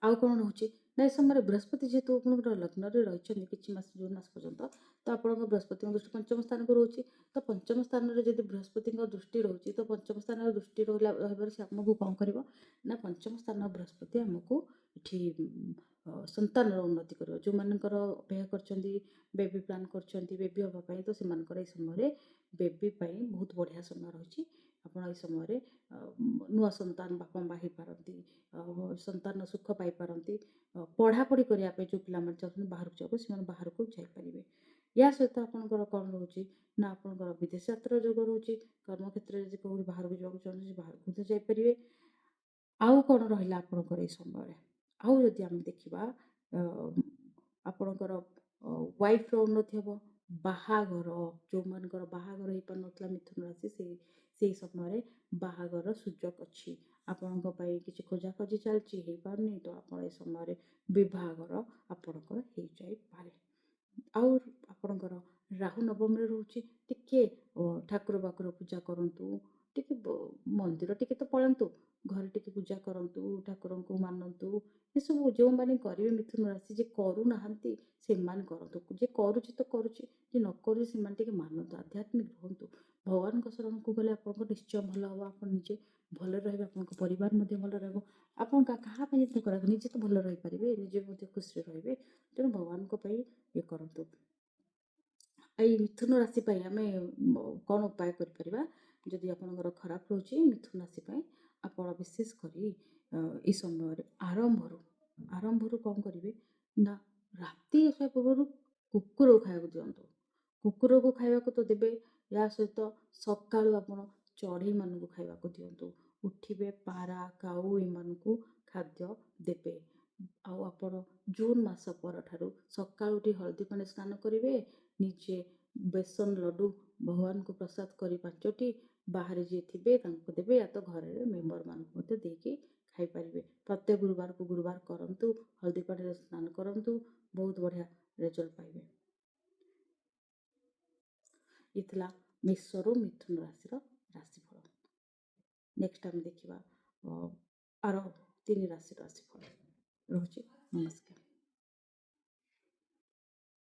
ଆଉ କ'ଣ ରହୁଛି ନା, ଏ ସମୟରେ ବୃହସ୍ପତି ଯେହେତୁ ଆପଣଙ୍କର ଲଗ୍ନରେ ରହିଛନ୍ତି କିଛି ମାସ, ଜୁନ୍ ମାସ ପର୍ଯ୍ୟନ୍ତ, ତ ଆପଣଙ୍କ ବୃହସ୍ପତିଙ୍କ ଦୃଷ୍ଟି ପଞ୍ଚମ ସ୍ଥାନକୁ ରହୁଛି। ତ ପଞ୍ଚମ ସ୍ଥାନରେ ଯଦି ବୃହସ୍ପତିଙ୍କ ଦୃଷ୍ଟି ରହୁଛି, ତ ପଞ୍ଚମ ସ୍ଥାନରେ ଦୃଷ୍ଟି ରହିବାରେ ସେ ଆମକୁ କ'ଣ କରିବ ନା, ପଞ୍ଚମ ସ୍ଥାନ ବୃହସ୍ପତି ଆମକୁ ଏଠି ସନ୍ତାନର ଉନ୍ନତି କରିବ। ଯେଉଁମାନଙ୍କର ଅପେକ୍ଷା କରିଛନ୍ତି, ବେବି ପ୍ଲାନ୍ କରିଛନ୍ତି ବେବି ହେବା ପାଇଁ, ତ ସେମାନଙ୍କର ଏଇ ସମୟରେ ବେବି ପାଇଁ ବହୁତ ବଢ଼ିଆ ସମୟ ରହିଛି। ଆପଣ ଏଇ ସମୟରେ ନୂଆ ସନ୍ତାନ ବାପା ମା' ହେଇପାରନ୍ତି, ସନ୍ତାନ ସୁଖ ପାଇପାରନ୍ତି। ପଢ଼ାପଢ଼ି କରିବା ପାଇଁ ଯେଉଁ ପିଲାମାନେ ଚାହୁଁଛନ୍ତି ବାହାରକୁ ଯିବାକୁ, ସେମାନେ ବାହାରକୁ ଯାଇପାରିବେ। ୟା ସହିତ ଆପଣଙ୍କର କ'ଣ ରହୁଛି ନା, ଆପଣଙ୍କର ବିଦେଶ ଯାତ୍ରା ଯୋଗ ରହୁଛି। କର୍ମକ୍ଷେତ୍ରରେ ଯଦି କେଉଁଠି ବାହାରକୁ ଯିବାକୁ ଚାହୁଁଛନ୍ତି, ବାହାରକୁ ମଧ୍ୟ ଯାଇପାରିବେ। ଆଉ କ'ଣ ରହିଲା ଆପଣଙ୍କର ଏଇ ସମୟରେ? ଆଉ ଯଦି ଆମେ ଦେଖିବା, ଆପଣଙ୍କର ୱାଇଫ୍ର ଉନ୍ନତି ହେବ। ବାହାଘର, ଯେଉଁମାନଙ୍କର ବାହାଘର ହେଇପାରୁନଥିଲା ମିଥୁନ ରାଶି, ସେଇ ସମୟରେ ବାହାଘର ସୁଯୋଗ ଅଛି। ଆପଣଙ୍କ ପାଇଁ କିଛି ଖୋଜାଖୋଜି ଚାଲିଛି, ହେଇପାରୁନି, ତ ଆପଣ ଏ ସମୟରେ ବିବାହର ଆପଣଙ୍କର ହେଇଯାଇପାରେ। ଆଉ ଆପଣଙ୍କର ରାହୁ ନବମରେ ରହୁଛି। ଟିକେ ଠାକୁର ବାକୁର ପୂଜା କରନ୍ତୁ, ଟିକେ ମନ୍ଦିର ଟିକେ ତ ପଳାନ୍ତୁ, ଘରେ ଟିକେ ପୂଜା କରନ୍ତୁ, ଠାକୁରଙ୍କୁ ମାନନ୍ତୁ। ଏସବୁ ଯେଉଁମାନେ କରିବେ ମିଥୁନ ରାଶି, ଯେ କରୁନାହାନ୍ତି ସେମାନେ କରନ୍ତୁ। ଯେ କରୁଛି ତ କରୁଛି, ଯେ ନ କରୁଛି ସେମାନେ ଟିକେ ମାନନ୍ତୁ, ଆଧ୍ୟାତ୍ମିକ ରୁହନ୍ତୁ। ଭଗବାନଙ୍କ ଶରଣକୁ ଗଲେ ଆପଣଙ୍କ ନିଶ୍ଚୟ ଭଲ ହେବ। ଆପଣ ନିଜେ ଭଲରେ ରହିବେ, ଆପଣଙ୍କ ପରିବାର ମଧ୍ୟ ଭଲ ରହିବ। ଆପଣ କାହା ପାଇଁ ଚିନ୍ତା କରନ୍ତୁ, ନିଜେ ତ ଭଲ ରହିପାରିବେ, ନିଜେ ମଧ୍ୟ ଖୁସିରେ ରହିବେ। ତେଣୁ ଭଗବାନଙ୍କ ପାଇଁ ଇଏ କରନ୍ତୁ। ଏଇ ମିଥୁନ ରାଶି ପାଇଁ ଆମେ କ'ଣ ଉପାୟ କରିପାରିବା? ଯଦି ଆପଣଙ୍କର ଖରାପ ରହୁଛି ମିଥୁନ ରାଶି ପାଇଁ, ଆପଣ ବିଶେଷ କରି ଏଇ ସମୟରେ ଆରମ୍ଭରୁ କ'ଣ କରିବେ ନା, ରାତି ଶୋଇବା ପୂର୍ବରୁ କୁକୁରକୁ ଖାଇବାକୁ ଦିଅନ୍ତୁ। କୁକୁରକୁ ଖାଇବାକୁ ତ ଦେବେ, ୟା ସହିତ ସକାଳୁ ଆପଣ ଚଢ଼େଇମାନଙ୍କୁ ଖାଇବାକୁ ଦିଅନ୍ତୁ। ଉଠିବେ ପାରା, କାଉ ଏମାନଙ୍କୁ ଖାଦ୍ୟ ଦେବେ। ଆଉ ଆପଣ ଜୁନ୍ ମାସ ପରଠାରୁ ସକାଳୁ ଉଠି ହଳଦୀ ପାଣି ସ୍ନାନ କରିବେ। ନିଜେ ବେସନ ଲଡ଼ୁ ଭଗବାନଙ୍କୁ ପ୍ରସାଦ କରି 5ଟି ବାହାରେ ଯିଏ ଥିବେ ତାଙ୍କୁ ଦେବେ, ୟା ତ ଘରେ ମେମ୍ବରମାନଙ୍କୁ ମଧ୍ୟ ଦେଇକି ଖାଇପାରିବେ। ପ୍ରତ୍ୟେକ ଗୁରୁବାରକୁ ଗୁରୁବାର କରନ୍ତୁ, ହଳଦୀ ପାଣିରେ ସ୍ନାନ କରନ୍ତୁ, ବହୁତ ବଢ଼ିଆ ରେଜଲ୍ଟ ପାଇବେ। ଇଏ ଥିଲା ମେଷରୁ ମିଥୁନ ରାଶିର ରାଶିଫଳ। ନେକ୍ସଟ ଆମେ ଦେଖିବା ଆର 3 ରାଶିର ରାଶିଫଳ। ରହୁଛି, ନମସ୍କାର।